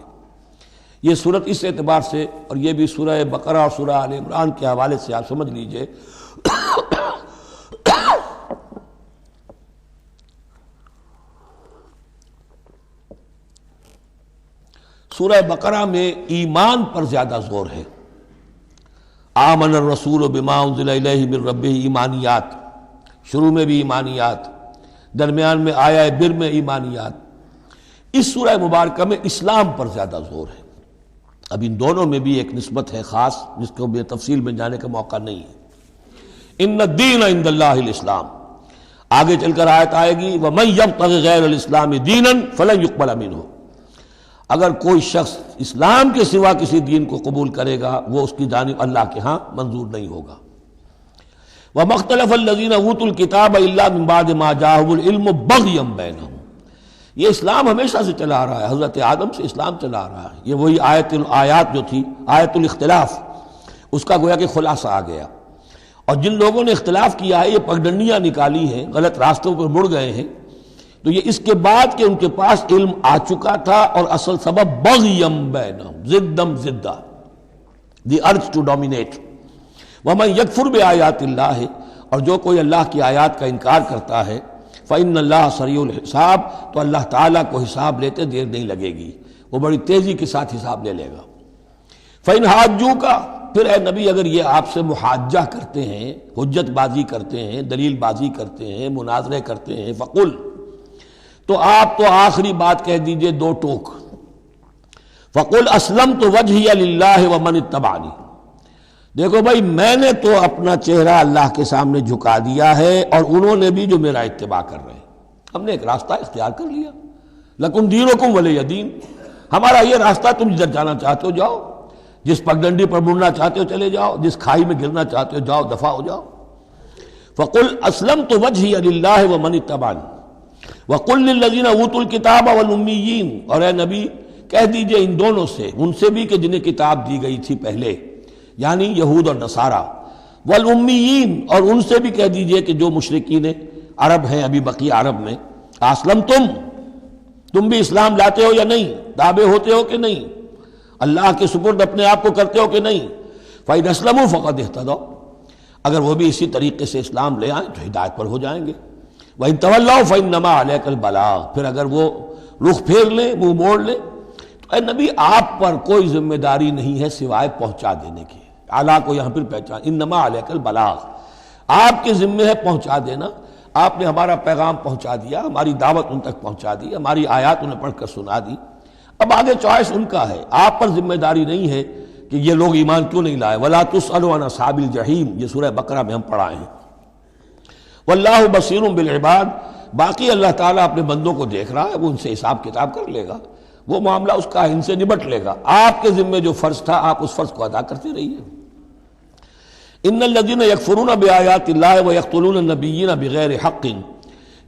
A: یہ صورت اس اعتبار سے، اور یہ بھی سورہ بقرہ اور سورہ آل عمران کے حوالے سے آپ سمجھ لیجئے، سورہ بقرہ میں ایمان پر زیادہ زور ہے۔ آمن الرسول بما انزل الیہ من ربہ، ایمانیات، شروع میں بھی ایمانیات، درمیان میں آیا بر میں ایمانیات۔ اس سورہ مبارکہ میں اسلام پر زیادہ زور ہے۔ اب ان دونوں میں بھی ایک نسبت ہے خاص، جس کو بے تفصیل میں جانے کا موقع نہیں ہے۔ ان الدین عند اللہ الاسلام، آگے چل کر آیت آئے گی وَمَن يَبْتَغِ غَيْرَ الْإِسْلَامِ دِينًا فَلَن يُقْبَلَ مِنْهُ، اگر کوئی شخص اسلام کے سوا کسی دین کو قبول کرے گا وہ اس کی جانب اللہ کے ہاں منظور نہیں ہوگا۔ وَمَا اخْتَلَفَ الَّذِينَ أُوتُوا الْكِتَابَ إِلَّا مِن بَعْدِ مَا جَاءَهُمُ الْعِلْمُ بَغْيًا بَيْنَهُمْ، یہ اسلام ہمیشہ سے چلا آ رہا ہے، حضرت آدم سے اسلام چلا آ رہا ہے۔ یہ وہی آیات جو تھی آیت الاختلاف، اس کا گویا کہ خلاصہ آ گیا۔ اور جن لوگوں نے اختلاف کیا ہے، یہ پگڈنڈیاں نکالی ہیں، غلط راستوں پر مڑ گئے ہیں، تو یہ اس کے بعد کہ ان کے پاس علم آ چکا تھا، اور اصل سبب بغیم بینہم، ضدم ضدہ، دی ارج ٹو ڈومینیٹ۔ ومن یکفر بآیات اللہ، اور جو کوئی اللہ کی آیات کا انکار کرتا ہے، فإن اللہ سریع الحساب، تو اللہ تعالیٰ کو حساب لیتے دیر نہیں لگے گی، وہ بڑی تیزی کے ساتھ حساب لے لے گا۔ فإن حاجوک، پھر اے نبی اگر یہ آپ سے محاجہ کرتے ہیں، حجت بازی کرتے ہیں، دلیل بازی کرتے ہیں، مناظرے کرتے ہیں، فقل، تو آپ تو آخری بات کہہ دیجئے دو ٹوک، فقل اسلمت وجہی للہ ومن اتبعنی، دیکھو بھائی میں نے تو اپنا چہرہ اللہ کے سامنے جھکا دیا ہے، اور انہوں نے بھی جو میرا اتباع کر رہے ہیں، ہم نے ایک راستہ اختیار کر لیا، لکم دینکم ولی دین، ہمارا یہ راستہ، تم جدھر جانا چاہتے ہو جاؤ، جس پگڈنڈی پر مڑنا چاہتے ہو چلے جاؤ، جس کھائی میں گرنا چاہتے ہو جاؤ، دفع ہو جاؤ۔ فقل اسلمت وجہی للہ ومن اتبعنی وقل للذین اوتوا الکتاب والامیین، اور اے نبی کہہ دیجئے ان دونوں سے، ان سے بھی کہ جنہیں کتاب دی گئی تھی پہلے، یعنی یہود اور نصارہ، والامیین، اور ان سے بھی کہہ دیجئے کہ جو مشرکین عرب ہیں ابھی بقی عرب میں، اسلمتم، تم بھی اسلام لاتے ہو یا نہیں، تابع ہوتے ہو کہ نہیں، اللہ کے سپرد اپنے آپ کو کرتے ہو کہ نہیں، فَإِنْ أَسْلَمُوا فَقَدِ اهْتَدَوْا، اگر وہ بھی اسی طریقے سے اسلام لے آئیں تو ہدایت پر ہو جائیں گے۔ وَإِن تَوَلَّوْا فَإِنَّمَا عَلَيْكَ الْبَلَاغُ، پھر اگر وہ رخ پھیر لیں، منہ موڑ لیں، تو اے نبی آپ پر کوئی ذمہ داری نہیں ہے سوائے پہنچا دینے کی۔ اعلیٰ کو یہاں پھر پہچان، انما علیک البلاغ، آپ کے ذمہ ہے پہنچا دینا، آپ نے ہمارا پیغام پہنچا دیا، ہماری دعوت ان تک پہنچا دی، ہماری آیات انہیں پڑھ کر سنا دی، اب آگے چوائس ان کا ہے، آپ پر ذمہ داری نہیں ہے کہ یہ لوگ ایمان کیوں نہیں لائے۔ وَلَا تُسْأَلُوا عَنْ أَصْحَابِ الْجَحِيمِ، یہ سورہ بقرہ میں ہم پڑھائے ہیں۔ واللہ بصیر بالعباد، باقی اللہ تعالیٰ اپنے بندوں کو دیکھ رہا ہے، وہ ان سے حساب کتاب کر لے گا، وہ معاملہ اس کا ان سے نبٹ لے گا، آپ کے ذمہ جو فرض تھا آپ اس فرض کو ادا کرتے رہیے۔ ان الذین یکفرون بآیات اللہ ویقتلون النبیین بغیر حق،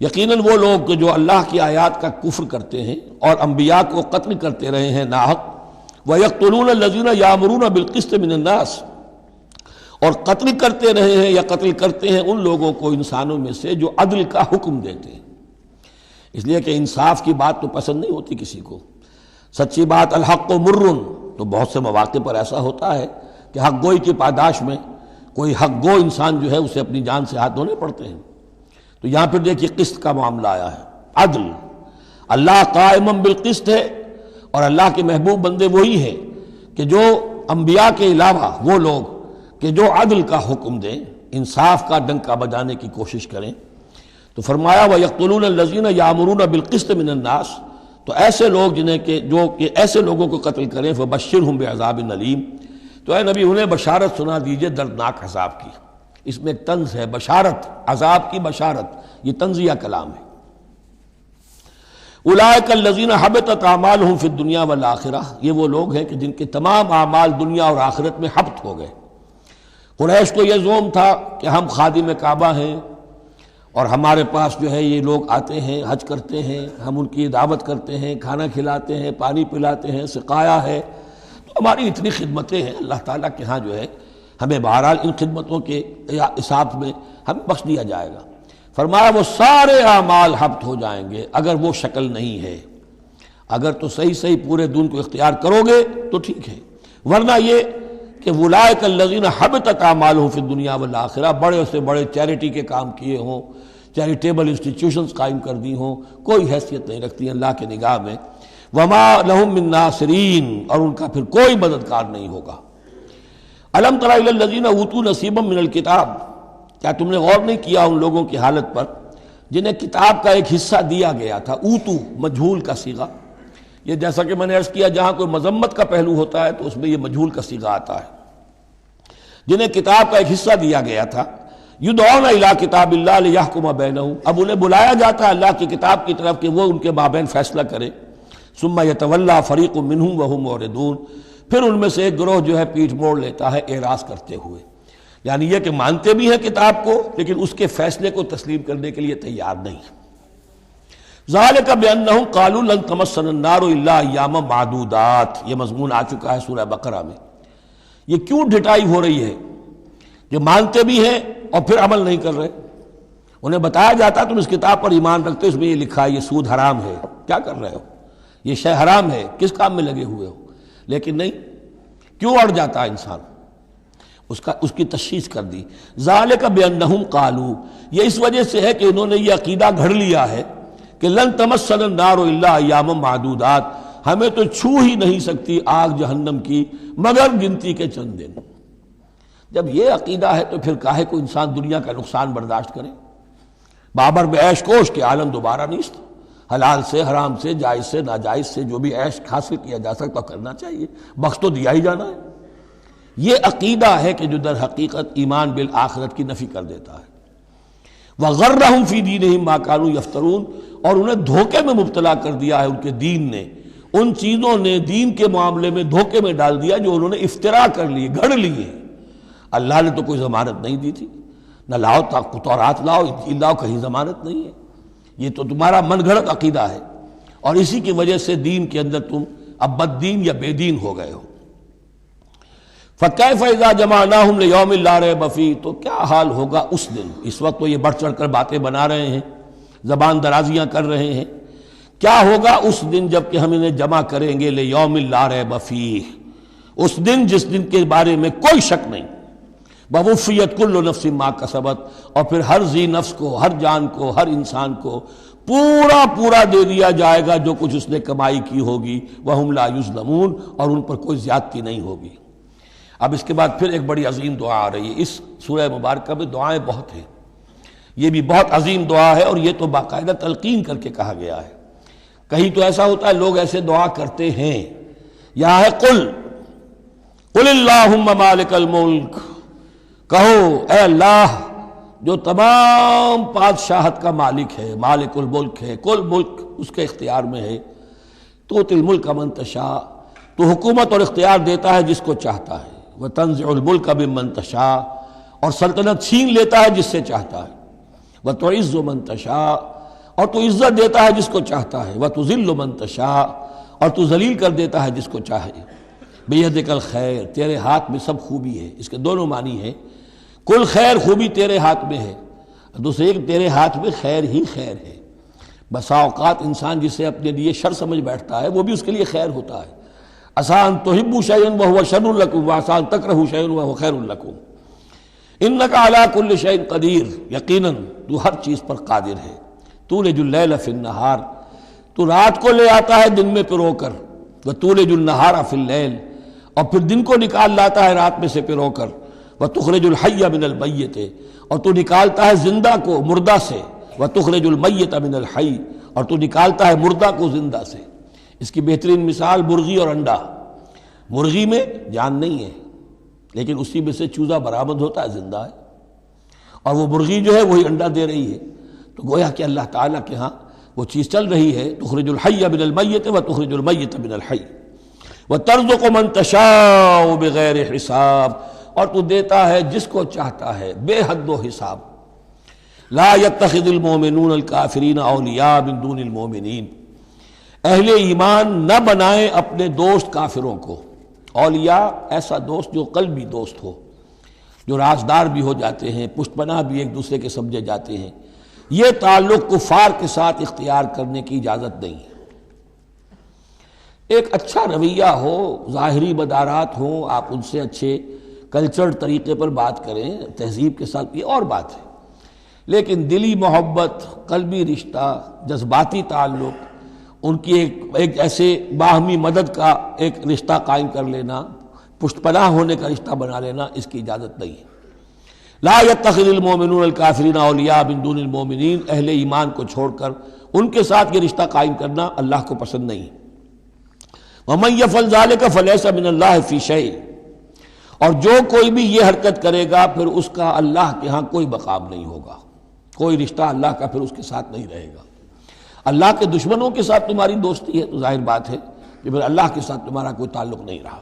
A: یقیناً وہ لوگ جو اللہ کی آیات کا کفر کرتے ہیں اور انبیاء کو قتل کرتے رہے ہیں ناحق، ویقتلون الذین یامرون بالقسط من الناس، اور قتل کرتے رہے ہیں یا قتل کرتے ہیں ان لوگوں کو انسانوں میں سے جو عدل کا حکم دیتے ہیں، اس لیے کہ انصاف کی بات تو پسند نہیں ہوتی کسی کو، سچی بات الحق مرن، تو بہت سے مواقع پر ایسا ہوتا ہے کہ حق گوئی کی پاداش میں کوئی حق گو انسان جو ہے اسے اپنی جان سے ہاتھ دھونے پڑتے ہیں۔ تو یہاں پھر دیکھیے قسط کا معاملہ آیا ہے، عدل، اللہ قائم بالقسط ہے، اور اللہ کے محبوب بندے وہی ہیں کہ جو انبیاء کے علاوہ وہ لوگ کہ جو عدل کا حکم دیں، انصاف کا ڈنکا بجانے کی کوشش کریں۔ تو فرمایا وَيَقْتُلُونَ الَّذِينَ يَأْمُرُونَ بِالْقِسْطِ مِنَ النَّاسِ، تو ایسے لوگ جنہیں کہ جو کہ ایسے لوگوں کو قتل کریں، فَبَشِّرْهُمْ بِعَذَابٍ أَلِيمٍ، تو اے نبی انہیں بشارت سنا دیجئے دردناک عذاب کی۔ اس میں ایک طنز ہے، بشارت، عذاب کی بشارت، یہ طنزیہ کلام ہے۔ اولئک الذین حبطت اعمالہم فی الدنیا والآخرہ، یہ وہ لوگ ہیں کہ جن کے تمام اعمال دنیا اور آخرت میں حبط ہو گئے۔ قریش کو یہ زوم تھا کہ ہم خادم کعبہ ہیں اور ہمارے پاس جو ہے یہ لوگ آتے ہیں، حج کرتے ہیں، ہم ان کی دعوت کرتے ہیں، کھانا کھلاتے ہیں، پانی پلاتے ہیں، سقایا ہے، تو ہماری اتنی خدمتیں ہیں، اللہ تعالیٰ کے ہاں جو ہے ہمیں بہرحال ان خدمتوں کے حساب میں ہمیں بخش دیا جائے گا۔ فرمایا وہ سارے اعمال حبط ہو جائیں گے اگر وہ شکل نہیں ہے. اگر تو صحیح صحیح پورے دین کو اختیار کرو گے تو ٹھیک ہے، ورنہ یہ کہ اولئک الذین حبطت اعمالهم فی الدنیا والآخرہ، بڑے سے بڑے چیریٹی کے کام کیے ہوں، چیریٹیبل انسٹیٹیوشنز قائم کر دی ہوں، کوئی حیثیت نہیں رکھتی اللہ کے نگاہ میں. وما لهم من ناصرین، اور ان کا پھر کوئی مددگار نہیں ہوگا. الم تر الی الذین اوتوا نصیبا من الکتاب، کیا تم نے غور نہیں کیا ان لوگوں کی حالت پر جنہیں کتاب کا ایک حصہ دیا گیا تھا؟ اوتو مجہول کا صیغہ، یہ جیسا کہ میں نے عرض کیا جہاں کوئی مذمت کا پہلو ہوتا ہے تو اس میں یہ مجہول کا صیغہ آتا ہے. جنہیں کتاب کا ایک حصہ دیا گیا تھا، یدعون الی کتاب اللہ لیحکم بینہم، اب انہیں بلایا جاتا ہے اللہ کی کتاب کی طرف کہ وہ ان کے مابین فیصلہ کرے. ثم یتولی فریق منہم وہم معرضون، پھر ان میں سے ایک گروہ جو ہے پیٹھ موڑ لیتا ہے اعراض کرتے ہوئے، یعنی یہ کہ مانتے بھی ہیں کتاب کو لیکن اس کے فیصلے کو تسلیم کرنے کے لیے تیار نہیں. ذالک بانہم قالوا لن تمسنا النار الا ایاما معدودات، یہ مضمون آ چکا ہے سورہ بقرہ میں. یہ کیوں ڈھٹائی ہو رہی ہے کہ مانتے بھی ہیں اور پھر عمل نہیں کر رہے؟ انہیں بتایا جاتا تم اس کتاب پر ایمان رکھتے ہو، اس میں یہ لکھا ہے یہ سود حرام ہے، کیا کر رہے ہو، یہ شے حرام ہے، کس کام میں لگے ہوئے ہو؟ لیکن نہیں، کیوں اڑ جاتا ہے انسان؟ اس کی تشخیص کر دی. ذالک بانہم قالوا، یہ اس وجہ سے ہے کہ انہوں نے یہ عقیدہ گھڑ لیا ہے کہ لن تمسنا النار الا ایاما معدودات، ہمیں تو چھو ہی نہیں سکتی آگ جہنم کی مگر گنتی کے چند دن. جب یہ عقیدہ ہے تو پھر کاہے کو انسان دنیا کا نقصان برداشت کرے؟ بابر میں عیش کوش کے عالم دوبارہ نیست، حلال سے حرام سے جائز سے ناجائز سے جو بھی عیش حاصل کیا جا سکتا کرنا چاہیے، بخش تو دیا ہی جانا ہے. یہ عقیدہ ہے کہ جو در حقیقت ایمان بالآخرت کی نفی کر دیتا ہے. وَغَرَّهُمْ فِي دِينِهِمْ مَا كَانُوا يَفْتَرُونَ، اور انہیں دھوکے میں مبتلا کر دیا ہے ان کے دین نے، ان چیزوں نے دین کے معاملے میں دھوکے میں ڈال دیا جو انہوں نے افترا کر لیے، گھڑ لیے. اللہ نے تو کوئی ضمانت نہیں دی تھی، نہ لاؤ تورات لاؤ انجیل لاؤ، کہیں ضمانت نہیں ہے. یہ تو تمہارا من گھڑت عقیدہ ہے اور اسی کی وجہ سے دین کے اندر تم اب بد دین یا بے دین ہو گئے ہو. فَكَيْفَ إِذَا جَمَعْنَاهُمْ لِيَوْمٍ لَا رَيْبَ فِيهِ، تو کیا حال ہوگا اس دن. اس وقت تو یہ بڑھ چڑھ کر باتیں بنا رہے ہیں، زبان درازیاں کر رہے ہیں. کیا ہوگا اس دن جب کہ ہم انہیں جمع کریں گے لِيَوْمٍ لَا رَيْبَ فِيهِ، اس دن جس دن کے بارے میں کوئی شک نہیں. وَوُفِّيَتْ كُلُّ نَفْسٍ مَا كَسَبَتْ، اور پھر ہر ذی نفس کو، ہر جان کو، ہر انسان کو پورا دے دیا جائے گا جو کچھ اس نے کمائی کی ہوگی. وَهُمْ لَا يُظْلَمُونَ، اور ان پر کوئی زیادتی نہیں ہوگی. اب اس کے بعد پھر ایک بڑی عظیم دعا آ رہی ہے. اس سورہ مبارکہ میں دعائیں بہت ہیں، یہ بھی بہت عظیم دعا ہے اور یہ تو باقاعدہ تلقین کر کے کہا گیا ہے. کہیں تو ایسا ہوتا ہے لوگ ایسے دعا کرتے ہیں. یہاں ہے قل اللہم مالک الملک، کہو اے اللہ جو تمام بادشاہت کا مالک ہے، مالک الملک ہے، کل ملک اس کے اختیار میں ہے. تؤتی الملک من تشاء، تو حکومت اور اختیار دیتا ہے جس کو چاہتا ہے. وتنزع الملک ممن تشاء، اور سلطنت چھین لیتا ہے جس سے چاہتا ہے. وتعز من تشاء، اور تو عزت دیتا ہے جس کو چاہتا ہے. وتذل من تشاء، اور تو ذلیل کر دیتا ہے جس کو چاہے. بیدک الخیر، تیرے ہاتھ میں سب خوبی ہے. اس کے دونوں معنی ہیں، کل خیر خوبی تیرے ہاتھ میں ہے، دوسرے ایک تیرے ہاتھ میں خیر ہی خیر ہے. بسا اوقات انسان جسے اپنے لیے شر سمجھ بیٹھتا ہے وہ بھی اس کے لیے خیر ہوتا ہے. آسان تحبوا شیئا وہو شر لکم، وآسان تکرہوا شیئا وہو خیر لکم. انک علی کل شیء قدیر، یقیناً تو ہر چیز پر قادر ہے. تولج اللیل فی النہار، تو رات کو لے آتا ہے دن میں پرو کر. وتولج النہار فی اللیل، اور پھر دن کو نکال لاتا ہے رات میں سے پرو کر. وتخرج الحی من المیت، اور تو نکالتا ہے زندہ کو مردہ سے. وتخرج المیت من الحی، اور تو نکالتا ہے مردہ کو زندہ سے. اس کی بہترین مثال مرغی اور انڈا. مرغی میں جان نہیں ہے لیکن اسی میں سے چوزہ برآمد ہوتا ہے، زندہ ہے، اور وہ مرغی جو ہے وہی انڈا دے رہی ہے. تو گویا کہ اللہ تعالیٰ کے ہاں وہ چیز چل رہی ہے. تخرج الحی من المیت وتخرج المیت من الحی وترزق من تشاء بغیر حساب، اور تو دیتا ہے جس کو چاہتا ہے بے حد و حساب. لا يتخذ المؤمنون الکافرین اولیاء من دون المؤمنین، اہل ایمان نہ بنائیں اپنے دوست کافروں کو. اولیاء ایسا دوست جو قلبی دوست ہو، جو رازدار بھی ہو جاتے ہیں، پشت پناہ بھی ایک دوسرے کے سمجھے جاتے ہیں. یہ تعلق کفار کے ساتھ اختیار کرنے کی اجازت نہیں ہے۔ ایک اچھا رویہ ہو، ظاہری مدارات ہوں، آپ ان سے اچھے کلچرڈ طریقے پر بات کریں، تہذیب کے ساتھ، یہ اور بات ہے، لیکن دلی محبت، قلبی رشتہ، جذباتی تعلق، ان کی ایک ایسے باہمی مدد کا ایک رشتہ قائم کر لینا، پشت پناہ ہونے کا رشتہ بنا لینا، اس کی اجازت نہیں ہے۔ لا يتخذ المؤمنون الکافرین اولیاء من دون المؤمنین، اہل ایمان کو چھوڑ کر ان کے ساتھ یہ رشتہ قائم کرنا اللہ کو پسند نہیں۔ ومن يفعل ذلك فليس من اللہ فی شیء، اور جو کوئی بھی یہ حرکت کرے گا پھر اس کا اللہ کے ہاں کوئی مقام نہیں ہوگا، کوئی رشتہ اللہ کا پھر اس کے ساتھ نہیں رہے گا۔ اللہ کے دشمنوں کے ساتھ تمہاری دوستی ہے تو ظاہر بات ہے کہ پھر اللہ کے ساتھ تمہارا کوئی تعلق نہیں رہا۔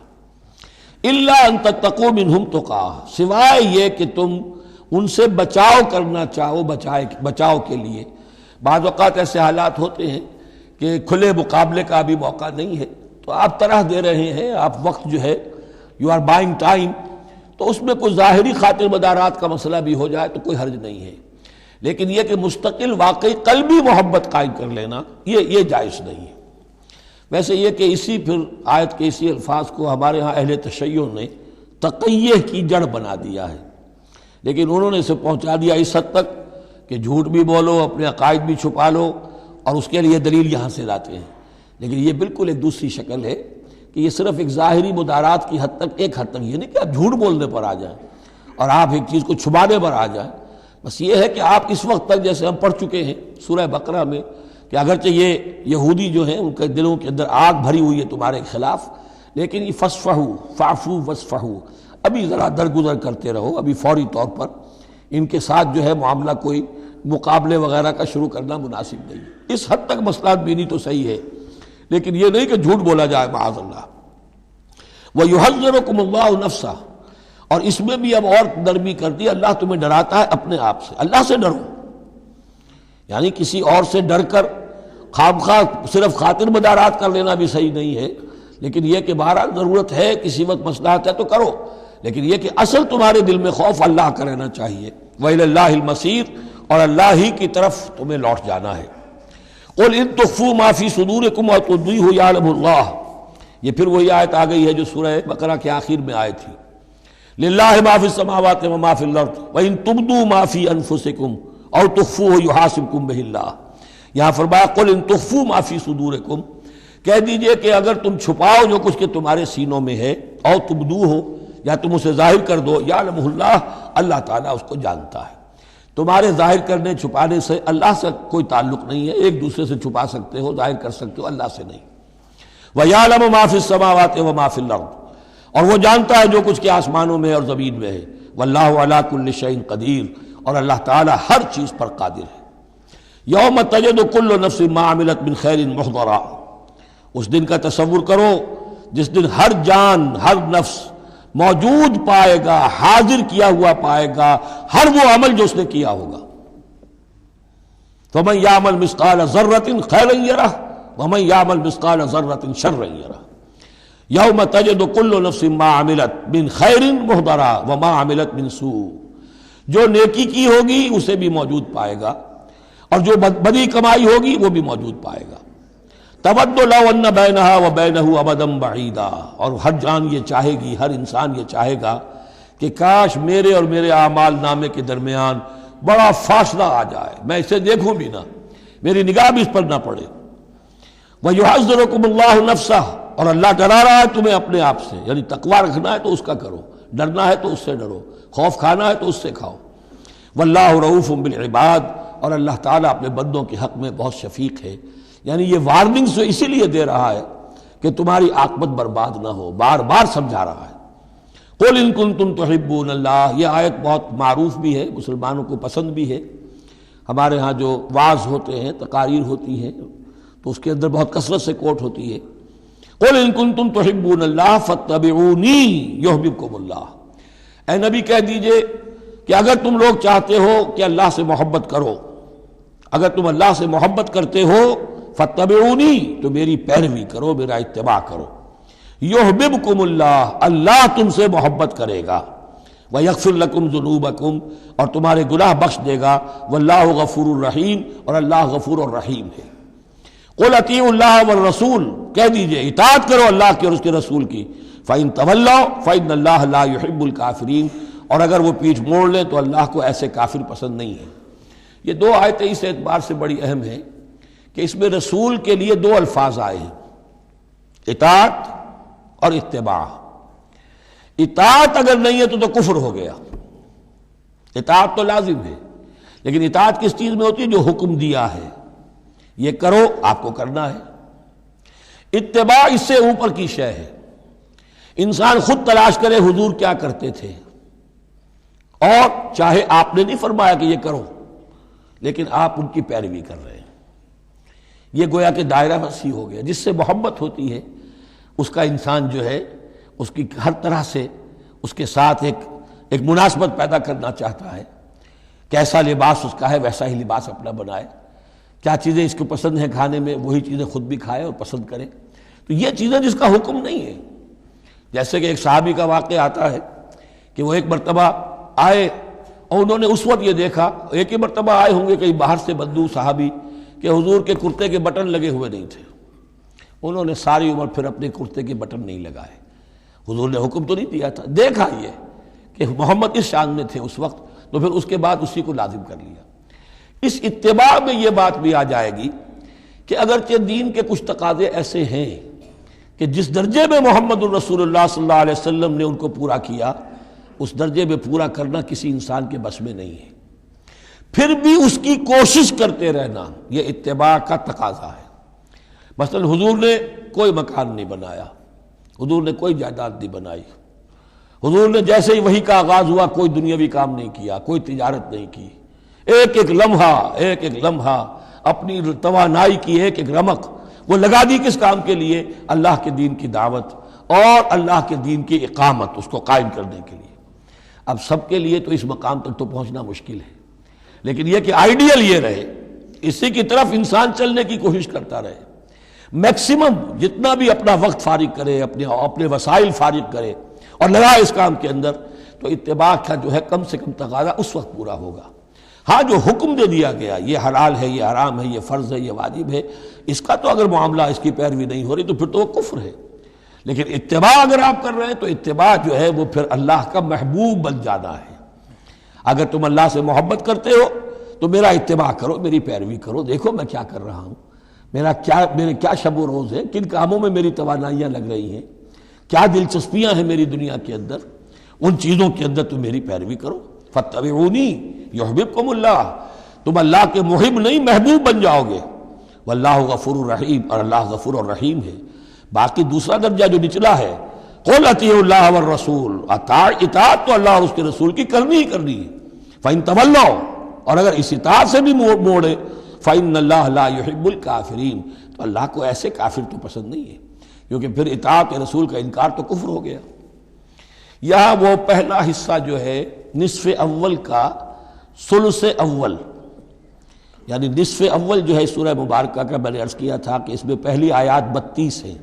A: الا ان تتقوا منہم تقا، سوائے یہ کہ تم ان سے بچاؤ کرنا چاہو، بچاؤ کے لیے۔ بعض اوقات ایسے حالات ہوتے ہیں کہ کھلے مقابلے کا بھی موقع نہیں ہے، تو آپ طرح دے رہے ہیں، آپ وقت جو ہے یو آر بائنگ ٹائم، تو اس میں کوئی ظاہری خاطر مدارات کا مسئلہ بھی ہو جائے تو کوئی حرج نہیں ہے، لیکن یہ کہ مستقل واقعی قلبی محبت قائم کر لینا یہ جائز نہیں ہے۔ ویسے یہ کہ اسی پھر آیت کے اسی الفاظ کو ہمارے ہاں اہل تشیع نے تقیہ کی جڑ بنا دیا ہے، لیکن انہوں نے اسے پہنچا دیا اس حد تک کہ جھوٹ بھی بولو، اپنے عقائد بھی چھپا لو، اور اس کے لیے دلیل یہاں سے لاتے ہیں۔ لیکن یہ بالکل ایک دوسری شکل ہے کہ یہ صرف ایک ظاہری مدارات کی حد تک، ایک حد تک، یہ نہیں کہ آپ جھوٹ بولنے پر آ جائیں اور آپ ایک چیز کو چھپانے پر آ جائیں، بس یہ ہے کہ آپ اس وقت تک، جیسے ہم پڑھ چکے ہیں سورہ بقرہ میں، کہ اگرچہ یہ یہودی جو ہیں ان کے دلوں کے اندر آگ بھری ہوئی ہے تمہارے خلاف، لیکن یہ فصفحوا فاعفوا واصفحوا، ابھی ذرا درگزر کرتے رہو، ابھی فوری طور پر ان کے ساتھ جو ہے معاملہ کوئی مقابلے وغیرہ کا شروع کرنا مناسب نہیں۔ اس حد تک مسئلہ بینی تو صحیح ہے، لیکن یہ نہیں کہ جھوٹ بولا جائے معاذ اللہ۔ وَيُحَذِّرُكُمُ اللَّهُ نَفْسَهُ، اور اس میں بھی اب اور نرمی کر دی، اللہ تمہیں ڈراتا ہے اپنے آپ سے، اللہ سے ڈرو، یعنی کسی اور سے ڈر کر خواہ صرف خاطر مدارات کر لینا بھی صحیح نہیں ہے، لیکن یہ کہ بہرحال ضرورت ہے، کسی وقت مصلحت ہے تو کرو، لیکن یہ کہ اصل تمہارے دل میں خوف اللہ کا رہنا چاہیے۔ وَإِلَى اللَّهِ الْمَصِيرُ، اور اللہ ہی کی طرف تمہیں لوٹ جانا ہے۔ قُلْ إِن تُخْفُوا مَا فِي صُدُورِكُمْ وَتُبْدُوهُ يَعْلَمُهُ اللَّهُ، یہ پھر وہی آیت آ گئی ہے جو سورہ بقرہ کے آخر میں آئی تھی، لِلَّهِ مَا فِي السَّمَاوَاتِ وَمَا فِي الْأَرْضِ وَإِن تُبْدُوا مَا فِي أَنفُسِكُمْ أَوْ تُخْفُوهُ يُحَاسِبْكُم بِهِ اللَّهُ، یہاں فرمایا قُلْ إِن تُخْفُوا مَا فِي صُدُورِكُمْ، کہہ دیجئے کہ اگر تم چھپاؤ جو کچھ کہ تمہارے سینوں میں ہے، أَوْ تُبْدُوهُ، یا تم اسے ظاہر کر دو، يَعْلَمُهُ اللَّهُ، اللہ تعالیٰ اس کو جانتا ہے۔ تمہارے ظاہر کرنے چھپانے سے اللہ سے کوئی تعلق نہیں ہے، ایک دوسرے سے چھپا سکتے ہو، ظاہر کر سکتے ہو، اللہ سے نہیں۔ وَيَعْلَمُ مَا فِي السَّمَاوَاتِ وَمَا فِي الْأَرْضِ، اور وہ جانتا ہے جو کچھ کے آسمانوں میں اور زمین میں ہے۔ وَاللَّهُ عَلَىٰ كُلِّ شَيْءٍ قَدِيرٌ، اور اللہ تعالیٰ ہر چیز پر قادر ہے۔ يَوْمَ تَجِدُ كُلُّ نَفْسٍ مَا عَمِلَتْ مِنْ خَيْرٍ مُحْضَرًا، اس دن کا تصور کرو جس دن ہر جان، ہر نفس موجود پائے گا، حاضر کیا ہوا پائے گا ہر وہ عمل جو اس نے کیا ہوگا۔ فَمَن يَعْمَلْ مِثْقَالَ ذَرَّةٍ خَيْرًا يَرَهُ وَمَن يَعْمَلْ مِثْقَالَ ذَرَّةٍ شَرًّا يَرَهُ يَوْمَ تَجِدُ كُلُّ نَفْسٍ مَا عَمِلَتْ مِنْ خَيْرٍ مُحْضَرًا وَمَا عَمِلَتْ مِنْ سُوءٍ، جو نیکی کی ہوگی اسے بھی موجود پائے گا، اور جو بدی کمائی ہوگی وہ بھی موجود پائے گا۔ تود لو ان بینہا و بینہ امدا بعیدا، اور ہر جان یہ چاہے گی، ہر انسان یہ چاہے گا کہ کاش میرے اور میرے اعمال نامے کے درمیان بڑا فاصلہ آ جائے، میں اسے دیکھوں بھی نہ، میری نگاہ بھی اس پر نہ پڑے۔ وَيُحَذِّرُكُمُ اللَّهُ نَفْسَهُ، اور اللہ ڈرا رہا ہے تمہیں اپنے آپ سے، یعنی تقویٰ رکھنا ہے تو اس کا کرو، ڈرنا ہے تو اس سے ڈرو، خوف کھانا ہے تو اس سے کھاؤ۔ وَاللَّهُ رَءُوفٌ بِالْعِبَادِ، اور اللہ تعالیٰ اپنے بندوں کے حق میں بہت شفیق ہے، یعنی یہ وارننگز تو اسی لیے دے رہا ہے کہ تمہاری عاقبت برباد نہ ہو، بار بار سمجھا رہا ہے۔ قُلْ إِن كُنتُمْ تُحِبُّونَ اللَّهَ، یہ آیت بہت معروف بھی ہے، مسلمانوں کو پسند بھی ہے۔ ہمارے ہاں جو وعظ ہوتے ہیں، تقاریر ہوتی ہیں، تو اس کے اندر بہت کثرت سے کوٹ ہوتی ہے، قُلْ إِن كُنتُمْ تُحِبُّونَ اللَّهَ فَاتَّبِعُونِي يُحْبِبْكُمُ اللَّهُ، اے نبی کہہ دیجئے کہ اگر تم لوگ چاہتے ہو کہ اللہ سے محبت کرو، اگر تم اللہ سے محبت کرتے ہو، فَاتَّبِعُونِي، تو میری پیروی کرو، میرا اتباع کرو۔ یحببکم اللہ، اللہ تم سے محبت کرے گا۔ وَيَغْفِرْ لَكُمْ ذُنُوبَكُمْ، اور تمہارے گناہ بخش دے گا، وَاللَّهُ غَفُورٌ رَحِيمٌ، اور اللہ غفور الرحیم ہے۔ قُلْ اطیعوا اللہ والرسول، کہہ دیجئے اطاعت کرو اللہ کی اور اس کے رسول کی، فَإِن تَوَلَّوْا فَإِنَّ اللَّهَ لَا يُحِبُّ الْكَافِرِينَ، اور اگر وہ پیٹھ موڑ لیں تو اللہ کو ایسے کافر پسند نہیں ہے۔ یہ دو آیتیں اس اعتبار سے بڑی اہم ہیں کہ اس میں رسول کے لیے دو الفاظ آئے ہیں، اطاعت اور اتباع۔ اطاعت اگر نہیں ہے تو کفر ہو گیا۔ اطاعت تو لازم ہے، لیکن اطاعت کس چیز میں ہوتی ہے؟ جو حکم دیا ہے یہ کرو، آپ کو کرنا ہے۔ اتباع اس سے اوپر کی شے ہے، انسان خود تلاش کرے حضور کیا کرتے تھے، اور چاہے آپ نے نہیں فرمایا کہ یہ کرو لیکن آپ ان کی پیروی کر رہے ہیں، یہ گویا کہ دائرہ وسیع ہو گیا۔ جس سے محبت ہوتی ہے اس کا انسان جو ہے اس کی ہر طرح سے اس کے ساتھ ایک مناسبت پیدا کرنا چاہتا ہے، کیسا لباس اس کا ہے ویسا ہی لباس اپنا بنائے، کیا چیزیں اس کو پسند ہیں کھانے میں وہی چیزیں خود بھی کھائے اور پسند کرے۔ تو یہ چیزیں جس کا حکم نہیں ہے، جیسے کہ ایک صحابی کا واقعہ آتا ہے کہ وہ ایک مرتبہ آئے اور انہوں نے اس وقت یہ دیکھا، ایک ہی مرتبہ آئے ہوں گے کہیں باہر سے بدو صحابی، کہ حضور کے کرتے کے بٹن لگے ہوئے نہیں تھے۔ انہوں نے ساری عمر پھر اپنے کرتے کے بٹن نہیں لگائے، حضور نے حکم تو نہیں دیا تھا، دیکھا یہ کہ محمد اس شان میں تھے اس وقت، تو پھر اس کے بعد اسی کو لازم کر لیا۔ اس اتباع میں یہ بات بھی آ جائے گی کہ اگرچہ دین کے کچھ تقاضے ایسے ہیں کہ جس درجے میں محمد الرسول اللہ صلی اللہ علیہ وسلم نے ان کو پورا کیا، اس درجے میں پورا کرنا کسی انسان کے بس میں نہیں ہے، پھر بھی اس کی کوشش کرتے رہنا یہ اتباع کا تقاضا ہے۔ مثلا حضور نے کوئی مکان نہیں بنایا، حضور نے کوئی جائیداد نہیں بنائی، حضور نے جیسے ہی وحی کا آغاز ہوا کوئی دنیاوی کام نہیں کیا، کوئی تجارت نہیں کی، ایک ایک لمحہ اپنی توانائی کی ایک ایک رمق وہ لگا دی کس کام کے لیے؟ اللہ کے دین کی دعوت اور اللہ کے دین کی اقامت، اس کو قائم کرنے کے لیے۔ اب سب کے لیے تو اس مقام تک تو پہنچنا مشکل ہے، لیکن یہ کہ آئیڈیل یہ رہے، اسی کی طرف انسان چلنے کی کوشش کرتا رہے، میکسیمم جتنا بھی اپنا وقت فارغ کرے، اپنے وسائل فارغ کرے اور لگائے اس کام کے اندر، تو اتباع کا جو ہے کم سے کم تقاضا اس وقت پورا ہوگا۔ ہاں جو حکم دے دیا گیا یہ حلال ہے، یہ حرام ہے، یہ فرض ہے، یہ واجب ہے، اس کا تو اگر معاملہ اس کی پیروی نہیں ہو رہی تو پھر تو وہ کفر ہے۔ لیکن اتباع اگر آپ کر رہے ہیں تو اتباع جو ہے وہ پھر اللہ کا محبوب بن جانا ہے۔ اگر تم اللہ سے محبت کرتے ہو تو میرا اتباع کرو، میری پیروی کرو، دیکھو میں کیا کر رہا ہوں، میرے کیا شب و روز ہے، کن کاموں میں میری توانائیاں لگ رہی ہیں، کیا دلچسپیاں ہیں میری دنیا کے اندر، ان چیزوں کے اندر تم میری پیروی کرو۔ فاتبعونی یحببکم اللہ، تم اللہ کے محب نہیں محبوب بن جاؤ گے۔ واللہ غفور الرحیم، اور اللہ غفور الرحیم ہے۔ باقی دوسرا درجہ جو نچلا ہے، قل اطیعوا اللہ والرسول، اطاعت تو اللہ اور اس کے رسول کی کرنی ہی کرنی ہے۔ فإن تولوا، اور اگر اس اطاعت سے بھی موڑے، فإن اللہ لا يحب الکافرین، تو اللہ کو ایسے کافر تو پسند نہیں ہے، کیونکہ پھر اطاعت رسول کا انکار تو کفر ہو گیا۔ یہاں وہ پہلا حصہ جو ہے نصف اول کا ثلث اول، یعنی نصف اول جو ہے سورہ مبارکہ کا، میں نے عرض کیا تھا کہ اس میں پہلی آیات 32 ہیں،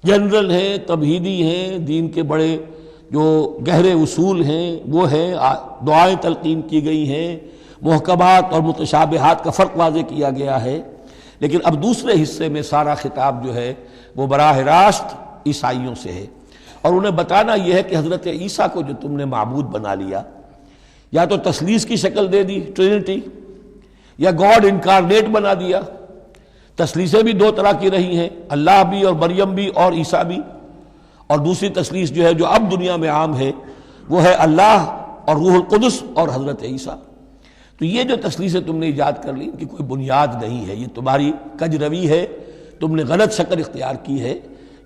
A: جنرل ہیں، تمہیدی ہیں، دین کے بڑے جو گہرے اصول ہیں وہ ہیں، دعائیں تلقین کی گئی ہیں، محکمات اور متشابہات کا فرق واضح کیا گیا ہے۔ لیکن اب دوسرے حصے میں سارا خطاب جو ہے وہ براہ راست عیسائیوں سے ہے، اور انہیں بتانا یہ ہے کہ حضرت عیسیٰ کو جو تم نے معبود بنا لیا، یا تو تثلیث کی شکل دے دی ٹرینٹی، یا گاڈ انکارنیٹ بنا دیا۔ تثلیثیں بھی دو طرح کی رہی ہیں، اللہ بھی اور مریم بھی اور عیسیٰ بھی، اور دوسری تثلیث جو ہے جو اب دنیا میں عام ہے وہ ہے اللہ اور روح القدس اور حضرت عیسیٰ۔ تو یہ جو تثلیثیں تم نے ایجاد کر لی ان کی کوئی بنیاد نہیں ہے، یہ تمہاری کج روی ہے، تم نے غلط شکل اختیار کی ہے۔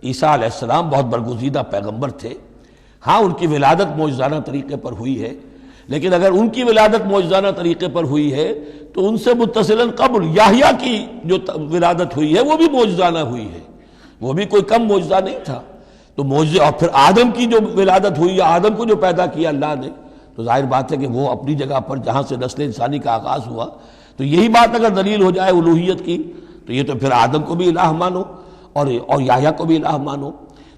A: عیسیٰ علیہ السلام بہت برگزیدہ پیغمبر تھے، ہاں ان کی ولادت معجزانہ طریقے پر ہوئی ہے، لیکن اگر ان کی ولادت معجزانہ طریقے پر ہوئی ہے تو ان سے متصلاً قبل یحییٰ کی جو ولادت ہوئی ہے وہ بھی معجزانہ ہوئی ہے، وہ بھی کوئی کم معجزہ نہیں تھا۔ تو معجزے، اور پھر آدم کی جو ولادت ہوئی ہے، آدم کو جو پیدا کیا اللہ نے، تو ظاہر بات ہے کہ وہ اپنی جگہ پر جہاں سے نسل انسانی کا آغاز ہوا، تو یہی بات اگر دلیل ہو جائے الوہیت کی تو یہ تو پھر آدم کو بھی الہ مانو اور یحییٰ کو بھی الہ مانو،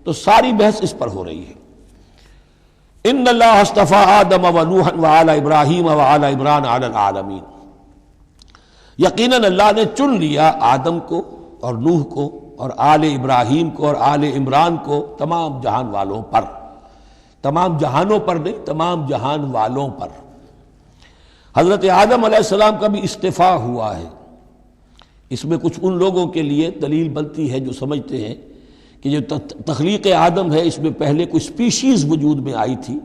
A: تو ساری بحث اس پر ہو رہی ہے۔ ان اللہ اصطفى آدم ونوحا وآل ابراہیم وآل عمران علی العالمین، یقیناً اللہ نے چن لیا آدم کو اور نوح کو اور آل ابراہیم کو اور آل عمران کو تمام جہان والوں پر، تمام جہانوں پر نہیں، تمام جہان والوں پر۔ حضرت آدم علیہ السلام کا بھی استفاء ہوا ہے۔ اس میں کچھ ان لوگوں کے لیے دلیل بنتی ہے جو سمجھتے ہیں کہ جو تخلیق آدم ہے اس میں پہلے کوئی سپیشیز وجود میں آئی تھی،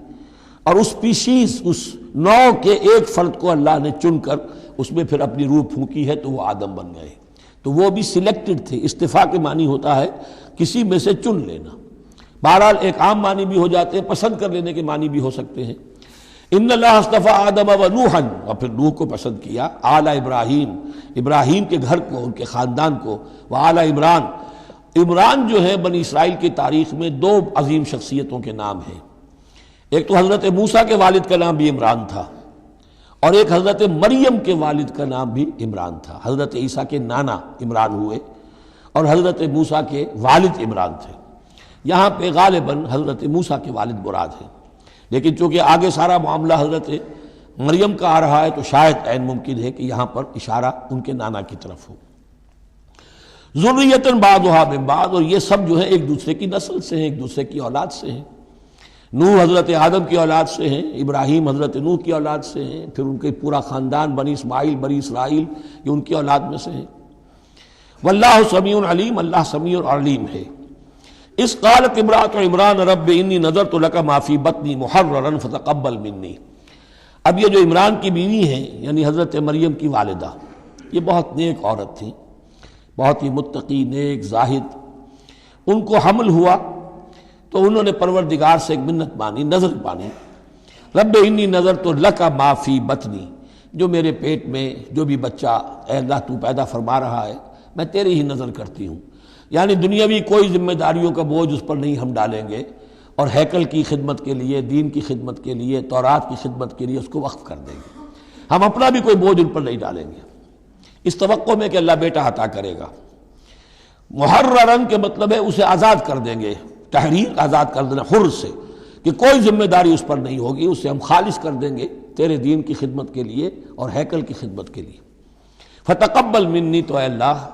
A: اور اس سپیشیز، اس نوع کے ایک فرد کو اللہ نے چن کر اس میں پھر اپنی روح پھونکی ہے تو وہ آدم بن گئے، تو وہ بھی سلیکٹڈ تھے۔ استفاء کے معنی ہوتا ہے کسی میں سے چن لینا، بہرحال ایک عام معنی بھی ہو جاتے ہیں، پسند کر لینے کے معنی بھی ہو سکتے ہیں۔ ان اللہ اصطفى آدم ونوحا، اور پھر نوح کو پسند کیا، آل ابراہیم، ابراہیم کے گھر کو، ان کے خاندان کو، وآل عمران، عمران جو ہے بنی اسرائیل کی تاریخ میں دو عظیم شخصیتوں کے نام ہیں، ایک تو حضرت موسیٰ کے والد کا نام بھی عمران تھا، اور ایک حضرت مریم کے والد کا نام بھی عمران تھا۔ حضرت عیسیٰ کے نانا عمران ہوئے اور حضرت موسیٰ کے والد عمران تھے۔ یہاں پہ غالباً حضرت موسیٰ کے والد مراد ہیں، لیکن چونکہ آگے سارا معاملہ حضرت مریم کا آ رہا ہے تو شاید عین ممکن ہے کہ یہاں پر اشارہ ان کے نانا کی طرف ہو۔ ذریۃ بعضھا من بعض، اور یہ سب جو ہے ایک دوسرے کی نسل سے ہیں، ایک دوسرے کی اولاد سے ہیں۔ نوح حضرت آدم کی اولاد سے ہیں، ابراہیم حضرت نوح کی اولاد سے ہیں، پھر ان کے پورا خاندان بنی اسماعیل بنی اسرائیل یہ ان کی اولاد میں سے ہیں۔ واللہ سمیع علیم، اللہ سمیع اور علیم ہے۔ اس قالت امرأۃ عمران رب انی نذرت لک ما فی بطنی محررا فتقبل منی۔ اب یہ جو عمران کی بیوی ہیں یعنی حضرت مریم کی والدہ، یہ بہت نیک عورت تھی، بہت ہی متقی، نیک، زاہد۔ ان کو حمل ہوا تو انہوں نے پروردگار سے ایک منت مانی، نظر مانی، رب انی نذرت لک ما فی بطنی، جو میرے پیٹ میں جو بھی بچہ اے اللہ تو پیدا فرما رہا ہے میں تیری ہی نظر کرتی ہوں، یعنی دنیاوی کوئی ذمہ داریوں کا بوجھ اس پر نہیں ہم ڈالیں گے، اور ہیکل کی خدمت کے لیے، دین کی خدمت کے لیے، تورات کی خدمت کے لیے اس کو وقف کر دیں گے، ہم اپنا بھی کوئی بوجھ ان پر نہیں ڈالیں گے، اس توقع میں کہ اللہ بیٹا عطا کرے گا۔ محررن کے مطلب ہے اسے آزاد کر دیں گے، تحریر آزاد کر دینا حر سے، کہ کوئی ذمہ داری اس پر نہیں ہوگی، اسے ہم خالص کر دیں گے تیرے دین کی خدمت کے لیے اور ہیکل کی خدمت کے لیے۔ فتقبل منی، تو اے اللہ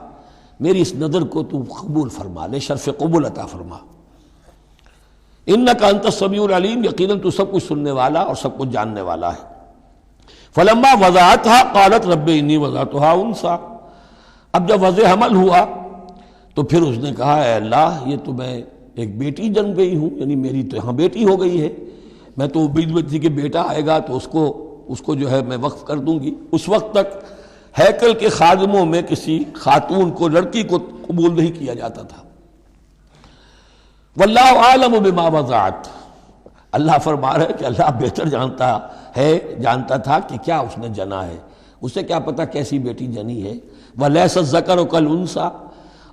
A: میری اس نظر کو تو قبول فرما لے، شرف قبول عطا فرما۔ انک انت السمیع العلیم، یقیناً تو سب کچھ سننے والا اور سب کچھ جاننے والا ہے۔ فلما وضعتها قالت رب انی وضعتها انثی، اب جب وضع حمل ہوا تو پھر اس نے کہا اے اللہ یہ تو میں ایک بیٹی جن گئی ہوں، یعنی میری تو یہاں بیٹی ہو گئی ہے، میں تو امید میں تھی کہ بیٹا آئے گا تو اس کو جو ہے میں وقف کر دوں گی۔ اس وقت تک ہیکل کے خادموں میں کسی خاتون کو، لڑکی کو قبول نہیں کیا جاتا تھا۔ واللہ عالم بما وضعت، اللہ فرما رہا ہے کہ اللہ بہتر جانتا تھا کہ کیا اس نے جنا ہے، اسے کیا پتا کیسی بیٹی جنی ہے۔ ولیس الذکر کالانثی،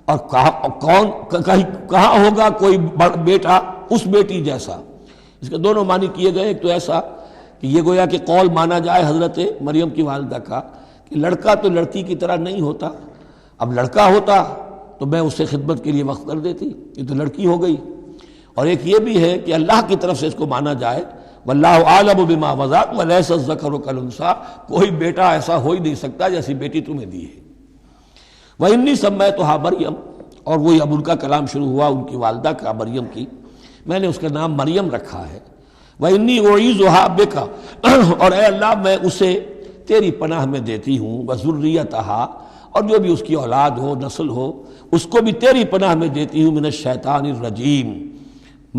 A: اور کہاں ہوگا کوئی بیٹا اس بیٹی جیسا۔ اس کے دونوں معنی کیے گئے، ایک تو ایسا کہ یہ گویا کہ قول مانا جائے حضرت مریم کی والدہ کا کہ لڑکا تو لڑکی کی طرح نہیں ہوتا، اب لڑکا ہوتا تو میں اسے خدمت کے لیے وقف کر دیتی، یہ تو لڑکی ہو گئی۔ اور ایک یہ بھی ہے کہ اللہ کی طرف سے اس کو مانا جائے واللہ عالم بما وضعت ولیس الذکر کالانثی، کوئی بیٹا ایسا ہو ہی نہیں سکتا جیسی بیٹی تمہیں دی ہے۔ وَإِنِّي سَمَّيْتُهَا مریم، اور وہی اب ان کا کلام شروع ہوا ان کی والدہ کا مریم کی، میں نے اس کا نام مریم رکھا ہے۔ وَإِنِّي أُعِيذُهَا بِكَ، اور اے اللہ میں اسے تیری پناہ میں دیتی ہوں، وَذُرِّيَّتَهَا، اور جو بھی اس کی اولاد ہو، نسل ہو، اس کو بھی تیری پناہ میں دیتی ہوں، من الشیطان الرجیم،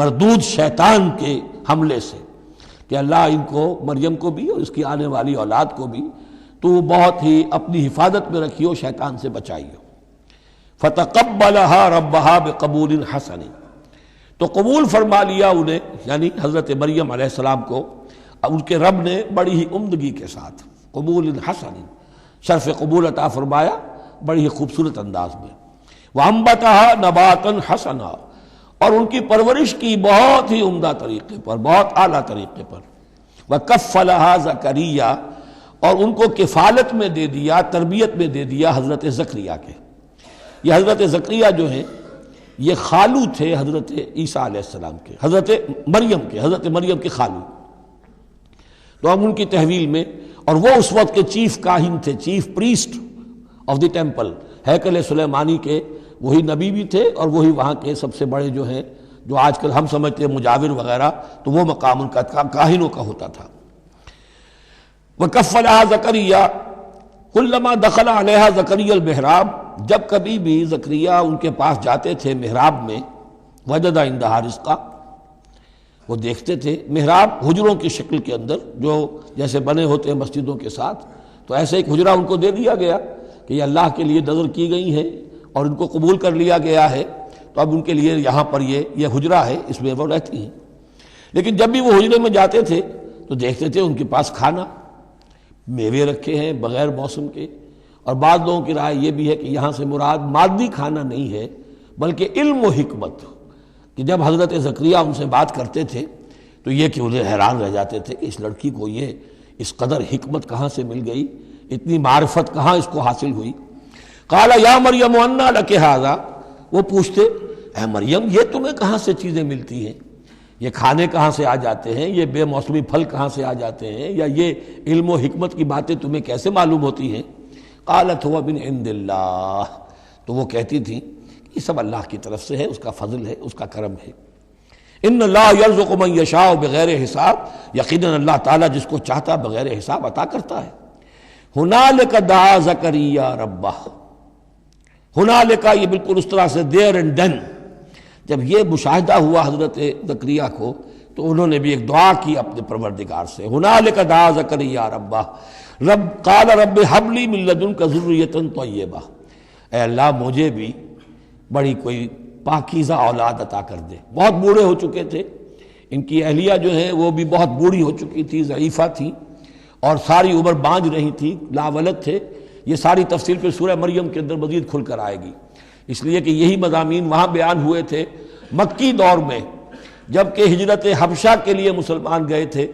A: مردود شیطان کے حملے سے، کہ اللہ ان کو، مریم کو بھی اور اس کی آنے والی اولاد کو بھی تو بہت ہی اپنی حفاظت میں رکھیو، شیطان سے بچائیو۔ فتقبلها ربها بقبول حسن، تو قبول فرما لیا انہیں، یعنی حضرت مریم علیہ السلام کو ان کے رب نے بڑی ہی عمدگی کے ساتھ قبول حسن، شرف قبول عطا فرمایا بڑی ہی خوبصورت انداز میں۔ وانبتها نباتا حسنا، اور ان کی پرورش کی بہت ہی عمدہ طریقے پر، بہت اعلیٰ طریقے پر۔ وکفلها زکریا، اور ان کو کفالت میں دے دیا، تربیت میں دے دیا حضرت زکریا کے۔ یہ حضرت زکریا جو ہیں یہ خالو تھے حضرت عیسیٰ علیہ السلام کے، حضرت مریم کے خالو، تو ہم ان کی تحویل میں، اور وہ اس وقت کے چیف کاہن تھے، chief priest of the temple, ہیکل سلیمانی کے وہی نبی بھی تھے، اور وہی وہاں کے سب سے بڑے جو ہیں، جو آج کل ہم سمجھتے ہیں مجاور وغیرہ، تو وہ مقام ان کا کاہنوں کا ہوتا تھا۔ وَكَفَّلَهَا زَكَرِيَّا كُلَّمَا دَخَلَ عَلَيْهَا زَكَرِيَّا الْمِحْرَابَ، جب کبھی بھی زکریا ان کے پاس جاتے تھے محراب میں، وجد عندها رزقا، وہ دیکھتے تھے محراب حجروں کی شکل کے اندر جو جیسے بنے ہوتے ہیں مسجدوں کے ساتھ، تو ایسے ایک حجرہ ان کو دے دیا گیا کہ یہ اللہ کے لیے نذر کی گئی ہیں اور ان کو قبول کر لیا گیا ہے، تو اب ان کے لیے یہاں پر یہ حجرہ ہے، اس میں وہ رہتی ہیں۔ لیکن جب بھی وہ حجرے میں جاتے تھے تو دیکھتے تھے ان کے پاس کھانا، میوے رکھے ہیں بغیر موسم کے، اور بعض لوگوں کی رائے یہ بھی ہے کہ یہاں سے مراد مادی کھانا نہیں ہے بلکہ علم و حکمت، کہ جب حضرت زکریا ان سے بات کرتے تھے تو یہ کہ انہیں حیران رہ جاتے تھے کہ اس لڑکی کو یہ اس قدر حکمت کہاں سے مل گئی، اتنی معرفت کہاں اس کو حاصل ہوئی۔ قال یا مریم انا لک ھذا، وہ پوچھتے اے مریم یہ تمہیں کہاں سے چیزیں ملتی ہیں، یہ کھانے کہاں سے آ جاتے ہیں، یہ بے موسمی پھل کہاں سے آ جاتے ہیں، یا یہ علم و حکمت کی باتیں تمہیں کیسے معلوم ہوتی ہیں؟ قالت هو من عند اللہ، تو وہ کہتی تھی یہ سب اللہ کی طرف سے ہے، اس کا فضل ہے، اس کا کرم ہے۔ ان اللہ یرزق من یشاء بغیر حساب، یقیناً اللہ تعالیٰ جس کو چاہتا بغیر حساب عطا کرتا ہے۔ ہنالک دعا زکریا ربہ، ہنالک یہ بالکل اس طرح سے دیر اینڈ دین، جب یہ مشاہدہ ہوا حضرت زکریا کو تو انہوں نے بھی ایک دعا کی اپنے پروردگار سے۔ ہنالک دعا زکریا ربہ قال رب ہب لی من لدنک ذریۃ طیبہ، اے اللہ مجھے بھی بڑی کوئی پاکیزہ اولاد عطا کر دے۔ بہت بوڑھے ہو چکے تھے، ان کی اہلیہ جو ہیں وہ بھی بہت بوڑھی ہو چکی تھی، ضعیفہ تھی، اور ساری عمر بانجھ رہی تھی، لاولد تھے۔ یہ ساری تفصیل پھر سورہ مریم کے اندر مزید کھل کر آئے گی، اس لیے کہ یہی مضامین وہاں بیان ہوئے تھے مکی دور میں، جب کہ ہجرت حبشہ کے لیے مسلمان گئے تھے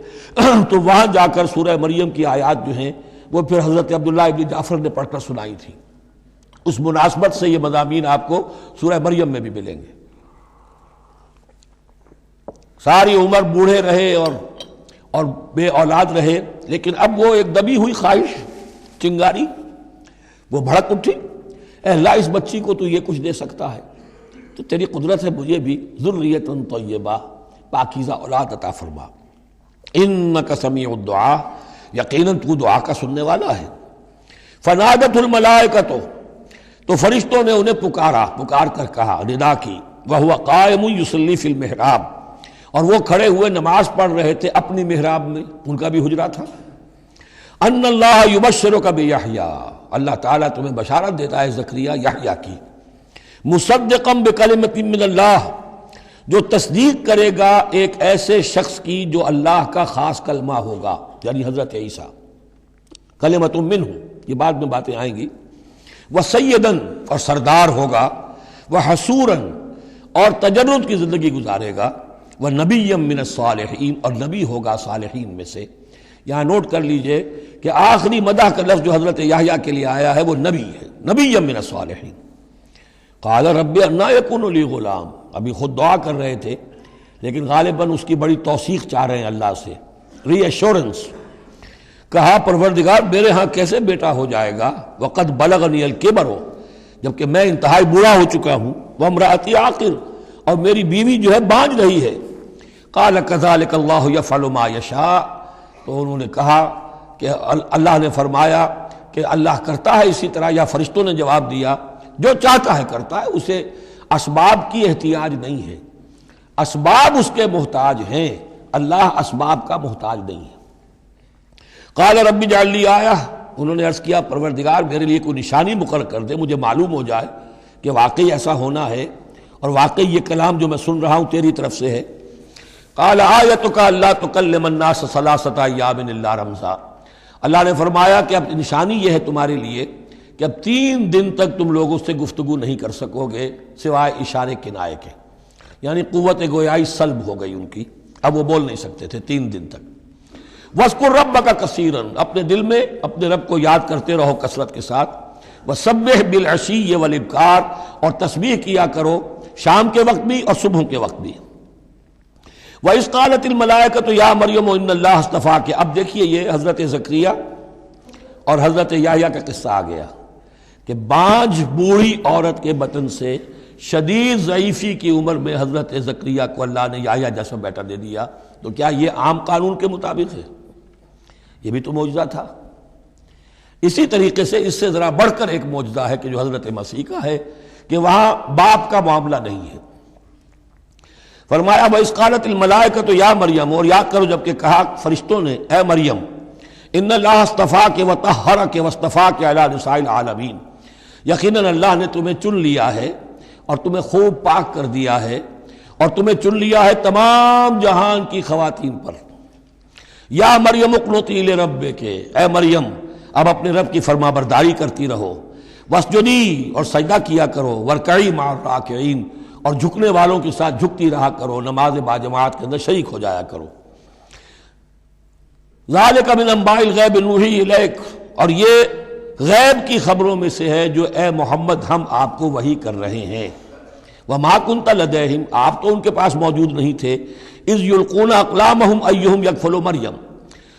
A: تو وہاں جا کر سورہ مریم کی آیات جو ہیں وہ پھر حضرت عبداللہ ابن جعفر نے پڑھ کر سنائی تھی۔ اس مناسبت سے یہ مضامین آپ کو سورہ مریم میں بھی ملیں گے۔ ساری عمر بوڑھے رہے اور بے اولاد رہے، لیکن اب وہ ایک دبی ہوئی خواہش، چنگاری، وہ بھڑک اٹھی، اے اللہ اس بچی کو تو یہ کچھ دے سکتا ہے تو تیری قدرت ہے مجھے بھی ذریۃ طیبہ، پاکیزہ اولاد عطا فرما۔ انک سمیع الدعاء، یقیناً تو دعا کا سننے والا ہے۔ فنادت الملائکۃ، تو فرشتوں نے انہیں پکار کر کہا، ندا کی، وہو قائم یصلی فی المحراب، اور وہ کھڑے ہوئے نماز پڑھ رہے تھے اپنی محراب میں، ان کا بھی حجرہ تھا۔ ان اللہ یبشرک بیحییٰ، اللہ تعالیٰ تمہیں بشارت دیتا ہے زکریا یحییٰ کی، مصدقا بکلمۃ من اللہ، جو تصدیق کرے گا ایک ایسے شخص کی جو اللہ کا خاص کلمہ ہوگا، یعنی حضرت عیسیٰ، کلمۃ منہ، یہ بعد میں باتیں آئیں گی، وسیداً، اور سردار ہوگا، وحسوراً، اور تجرد کی زندگی گزارے گا، ونبیا من الصالحین، اور نبی ہوگا صالحین میں سے۔ یہاں نوٹ کر لیجئے کہ آخری مدح کا لفظ جو حضرت یحییٰ کے لیے آیا ہے وہ نبی ہے، نبیا من الصالحین۔ قال رب انا یکون لی غلام، ابھی خود دعا کر رہے تھے لیکن غالباً اس کی بڑی توثیق چاہ رہے ہیں اللہ سے، ری ایشورنس۔ کہا پروردگار میرے ہاں کیسے بیٹا ہو جائے گا، وقد بلغنی الکبر، جبکہ میں انتہائی بوڑھا ہو چکا ہوں، وامرأتی عاقر، اور میری بیوی جو ہے بانجھ رہی ہے۔ قال کذلک اللہ یفعل ما یشاء، تو انہوں نے کہا کہ اللہ نے فرمایا کہ اللہ کرتا ہے اسی طرح، یا فرشتوں نے جواب دیا جو چاہتا ہے کرتا ہے، اسے اسباب کی احتیاج نہیں ہے، اسباب اس کے محتاج ہیں، اللہ اسباب کا محتاج نہیں ہے۔ قال رب اجعل لی آیہ، انہوں نے عرض کیا پروردگار میرے لیے کوئی نشانی مقرر کر دے، مجھے معلوم ہو جائے کہ واقعی ایسا ہونا ہے اور واقعی یہ کلام جو میں سن رہا ہوں تیری طرف سے ہے۔ قال آیتک الا تکلم الناس ثلاثۃ ایام الا رمزا، اللہ نے فرمایا کہ اب نشانی یہ ہے تمہارے لیے کہ اب 3 دن تک تم لوگوں سے گفتگو نہیں کر سکو گے سوائے اشارے کنائے کے، یعنی قوت گویائی سلب ہو گئی ان کی، اب وہ بول نہیں سکتے تھے 3 دن تک۔ وَاذْكُرْ رَبَّكَ كَثِيرًا، اپنے دل میں اپنے رب کو یاد کرتے رہو کثرت کے ساتھ۔ وَسَبِّحْ بِالْعَشِيِّ وَالْإِبْكَارِ، اور تسبیح کیا کرو شام کے وقت بھی اور صبح کے وقت بھی۔ وَإِذْ قَالَتِ الْمَلَائِكَةُ يَا مَرْيَمُ إِنَّ اللَّهَ اصْطَفَاكِ۔ اب دیکھیے یہ حضرت زکریا اور حضرت یحییٰ کا قصہ آ گیا کہ بانجھ بوڑھی عورت کے بطن سے شدید ضعیفی کی عمر میں حضرت زکریا کو اللہ نے یحییٰ جیسا بیٹا دے دیا، تو کیا یہ عام قانون کے مطابق ہے؟ یہ بھی تو معجزہ تھا۔ اسی طریقے سے اس سے ذرا بڑھ کر ایک معجزہ ہے کہ جو حضرت مسیح کا ہے کہ وہاں باپ کا معاملہ نہیں ہے۔ فرمایا وَإِذْ قَالَتِ الْمَلَائِكَةُ يَا مَرْيَمُ، اور یاد کرو جب کہ کہا فرشتوں نے اے مریم، إِنَّ اللَّهَ اصْطَفَاكِ وَطَهَّرَكِ وَاصْطَفَاكِ عَلَى نِسَاءِ الْعَالَمِينَ، یقیناً اللہ نے تمہیں چن لیا ہے اور تمہیں خوب پاک کر دیا ہے اور تمہیں چن لیا ہے تمام جہان کی خواتین پر۔ یا مریم اقنتی لربک، اے مریم اب اپنے رب کی فرما برداری کرتی رہو، واسجدی اور سجدہ کیا کرو، ورکعی مع الراکعین اور جھکنے والوں کے ساتھ جھکتی رہا کرو، نماز باجماعت کے اندر شریک ہو جایا کرو۔ ذالک من انباء الغیب نوحی الیک، اور یہ غیب کی خبروں میں سے ہے جو اے محمد ہم آپ کو وحی کر رہے ہیں۔ وما کنت لدیہم، آپ تو ان کے پاس موجود نہیں تھے، اذ یلقون اقلامہم ایہم یکفل مریم،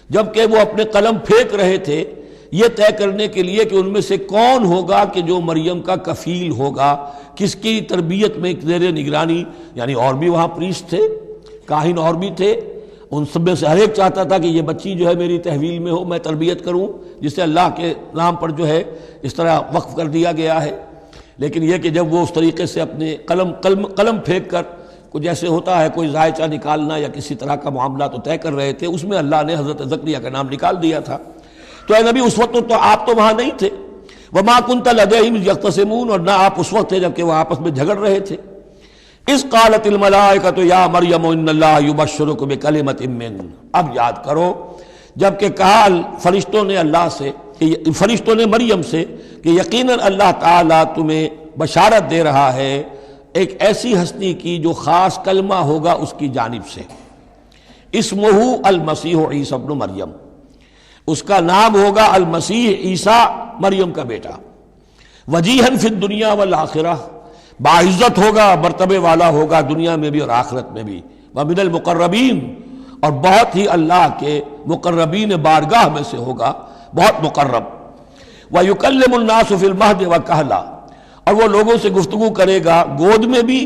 A: جبکہ وہ اپنے قلم پھینک رہے تھے یہ طے کرنے کے لیے کہ ان میں سے کون ہوگا کہ جو مریم کا کفیل ہوگا، کس کی تربیت میں زیر نگرانی، یعنی اور بھی وہاں پریسٹ تھے، کاہن اور بھی تھے، ان سب میں سے ہر ایک چاہتا تھا کہ یہ بچی جو ہے میری تحویل میں ہو، میں تربیت کروں، جسے اللہ کے نام پر جو ہے اس طرح وقف کر دیا گیا ہے۔ لیکن یہ کہ جب وہ اس طریقے سے اپنے قلم پھینک کر کچھ جیسے ہوتا ہے کوئی ذائچہ نکالنا یا کسی طرح کا معاملہ تو طے کر رہے تھے، اس میں اللہ نے حضرت زکریا کا نام نکال دیا تھا۔ تو اے نبی اس وقت تو آپ تو وہاں نہیں تھے، وما کنت لدیہم یختصمون، اور نہ آپ اس وقت تھے جبکہ وہ آپس میں جھگڑ رہے تھے۔ اذ قالت الملائکۃ یا مریم ان اللہ یبشرک بکلمۃ من، اب یاد کرو جب کہ کہا فرشتوں نے اللہ سے، فرشتوں نے مریم سے کہ یقیناً اللہ تعالیٰ تمہیں بشارت دے رہا ہے ایک ایسی ہستی کی جو خاص کلمہ ہوگا اس کی جانب سے، اسمہ المسیح عیسی ابن مریم، اس کا نام ہوگا المسیح عیسیٰ مریم کا بیٹا، وجیہا فی الدنیا والآخرہ، باعزت ہوگا، مرتبے والا ہوگا دنیا میں بھی اور آخرت میں بھی، ومن المقربین، اور بہت ہی اللہ کے مقربین بارگاہ میں سے ہوگا، بہت مقرب، وَيُكَلِّمُ النَّاسُ فِي الْمَهْدِ وَكَهْلًا، اور وہ لوگوں سے گفتگو کرے گا گود میں بھی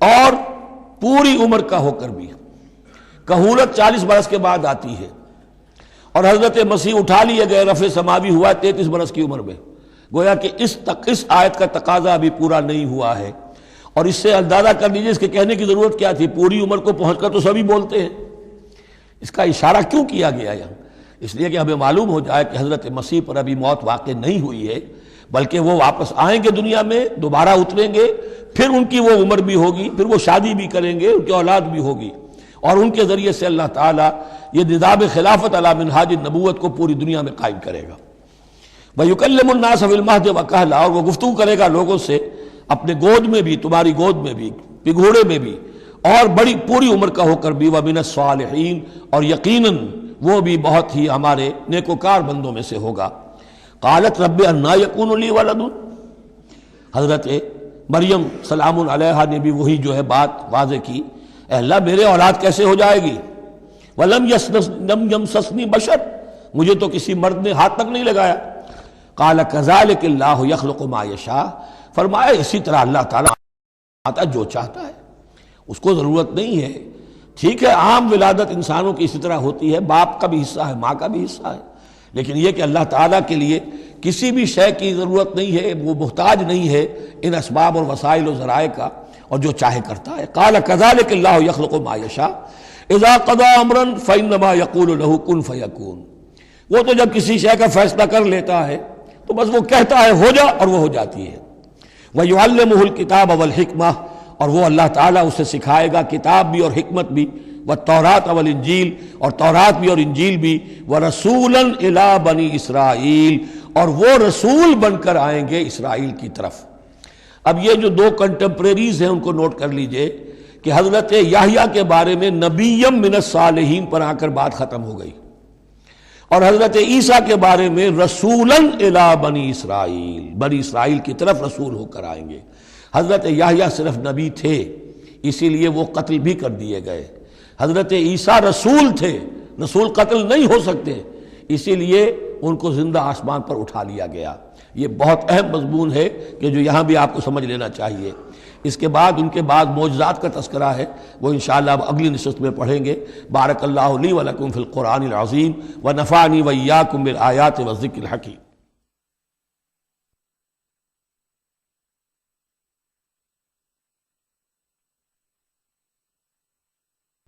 A: اور پوری عمر کا ہو کر بھی۔ کہولت 40 برس کے بعد آتی ہے اور حضرت مسیح اٹھا لیے گئے، رفع سماوی ہوا 33 برس کی عمر میں، گویا کہ اس آیت کا تقاضا ابھی پورا نہیں ہوا ہے، اور اس سے اندازہ کر لیجئے اس کے کہنے کی ضرورت کیا تھی، پوری عمر کو پہنچ کر تو سبھی بولتے ہیں، اس کا اشارہ کیوں کیا گیا یہاں؟ اس لیے کہ ہمیں معلوم ہو جائے کہ حضرت مسیح پر ابھی موت واقع نہیں ہوئی ہے، بلکہ وہ واپس آئیں گے دنیا میں، دوبارہ اتریں گے، پھر ان کی وہ عمر بھی ہوگی، پھر وہ شادی بھی کریں گے، ان کی اولاد بھی ہوگی، اور ان کے ذریعے سے اللہ تعالیٰ یہ نظام خلافت علی منہاج النبوت کو پوری دنیا میں قائم کرے گا۔ وَيُكَلِّمُ النَّاسَ فِي الْمَهْدِ وَكَهْلًا، اور وہ گفتگو کرے گا لوگوں سے اپنے گود میں بھی، تمہاری گود میں بھی، پگھوڑے میں بھی، اور بڑی پوری عمر کا ہو کر بھی، وَمِنَ الصَّالِحِينَ، اور یقیناً وہ بھی بہت ہی ہمارے نیکوکار بندوں میں سے ہوگا۔ قالت رب انا یکون لی ولد، حضرت مریم سلام علیہا نے بھی وہی جو ہے بات واضح کی، اے اللہ میرے اولاد کیسے ہو جائے گی، ولم یمسسنی بشر، مجھے تو کسی مرد نے ہاتھ تک نہیں لگایا۔ قال کذالک اللہ یخلق ما یشاء، فرمایا اسی طرح اللہ تعالیٰ آتا جو چاہتا ہے، اس کو ضرورت نہیں ہے، ٹھیک ہے عام ولادت انسانوں کی اسی طرح ہوتی ہے، باپ کا بھی حصہ ہے، ماں کا بھی حصہ ہے، لیکن یہ کہ اللہ تعالیٰ کے لیے کسی بھی شے کی ضرورت نہیں ہے، وہ محتاج نہیں ہے ان اسباب اور وسائل و ذرائع کا، اور جو چاہے کرتا ہے۔ قال کذالک اللہ یخلق ما یشاء اذا قضى امرا فانما یقول له کن فیکون، وہ تو جب کسی شے کا فیصلہ کر لیتا ہے تو بس وہ کہتا ہے ہو جا اور وہ ہو جاتی ہے۔ وَيُعَلِّمُهُ الْكِتَابَ وَالْحِكْمَةَ، اور وہ اللہ تعالیٰ اسے سکھائے گا کتاب بھی اور حکمت بھی، وَالتَّوْرَاةَ وَالْإِنْجِيلَ، اور تورات بھی اور انجیل بھی، وَرَسُولًا إِلَىٰ بَنِي إِسْرَائِيل، اور وہ رسول بن کر آئیں گے اسرائیل کی طرف۔ اب یہ جو دو کنٹمپریریز ہیں ان کو نوٹ کر لیجئے کہ حضرت یحییٰ کے بارے میں نبیم من الصالحین پر آ کر بات ختم ہو گئی، اور حضرت عیسیٰ کے بارے میں رسولاً الی بنی اسرائیل، بنی اسرائیل کی طرف رسول ہو کر آئیں گے۔ حضرت یحییٰ صرف نبی تھے، اسی لیے وہ قتل بھی کر دیے گئے۔ حضرت عیسیٰ رسول تھے، رسول قتل نہیں ہو سکتے، اسی لیے ان کو زندہ آسمان پر اٹھا لیا گیا۔ یہ بہت اہم مضمون ہے کہ جو یہاں بھی آپ کو سمجھ لینا چاہیے۔ اس کے بعد ان کے بعد معجزات کا تذکرہ ہے، وہ انشاءاللہ اب اگلی نشست میں پڑھیں گے۔ بارک اللہ لی و لکم فی القرآن العظیم و نفعنی و ایاکم بالآیات والذکر الحکیم۔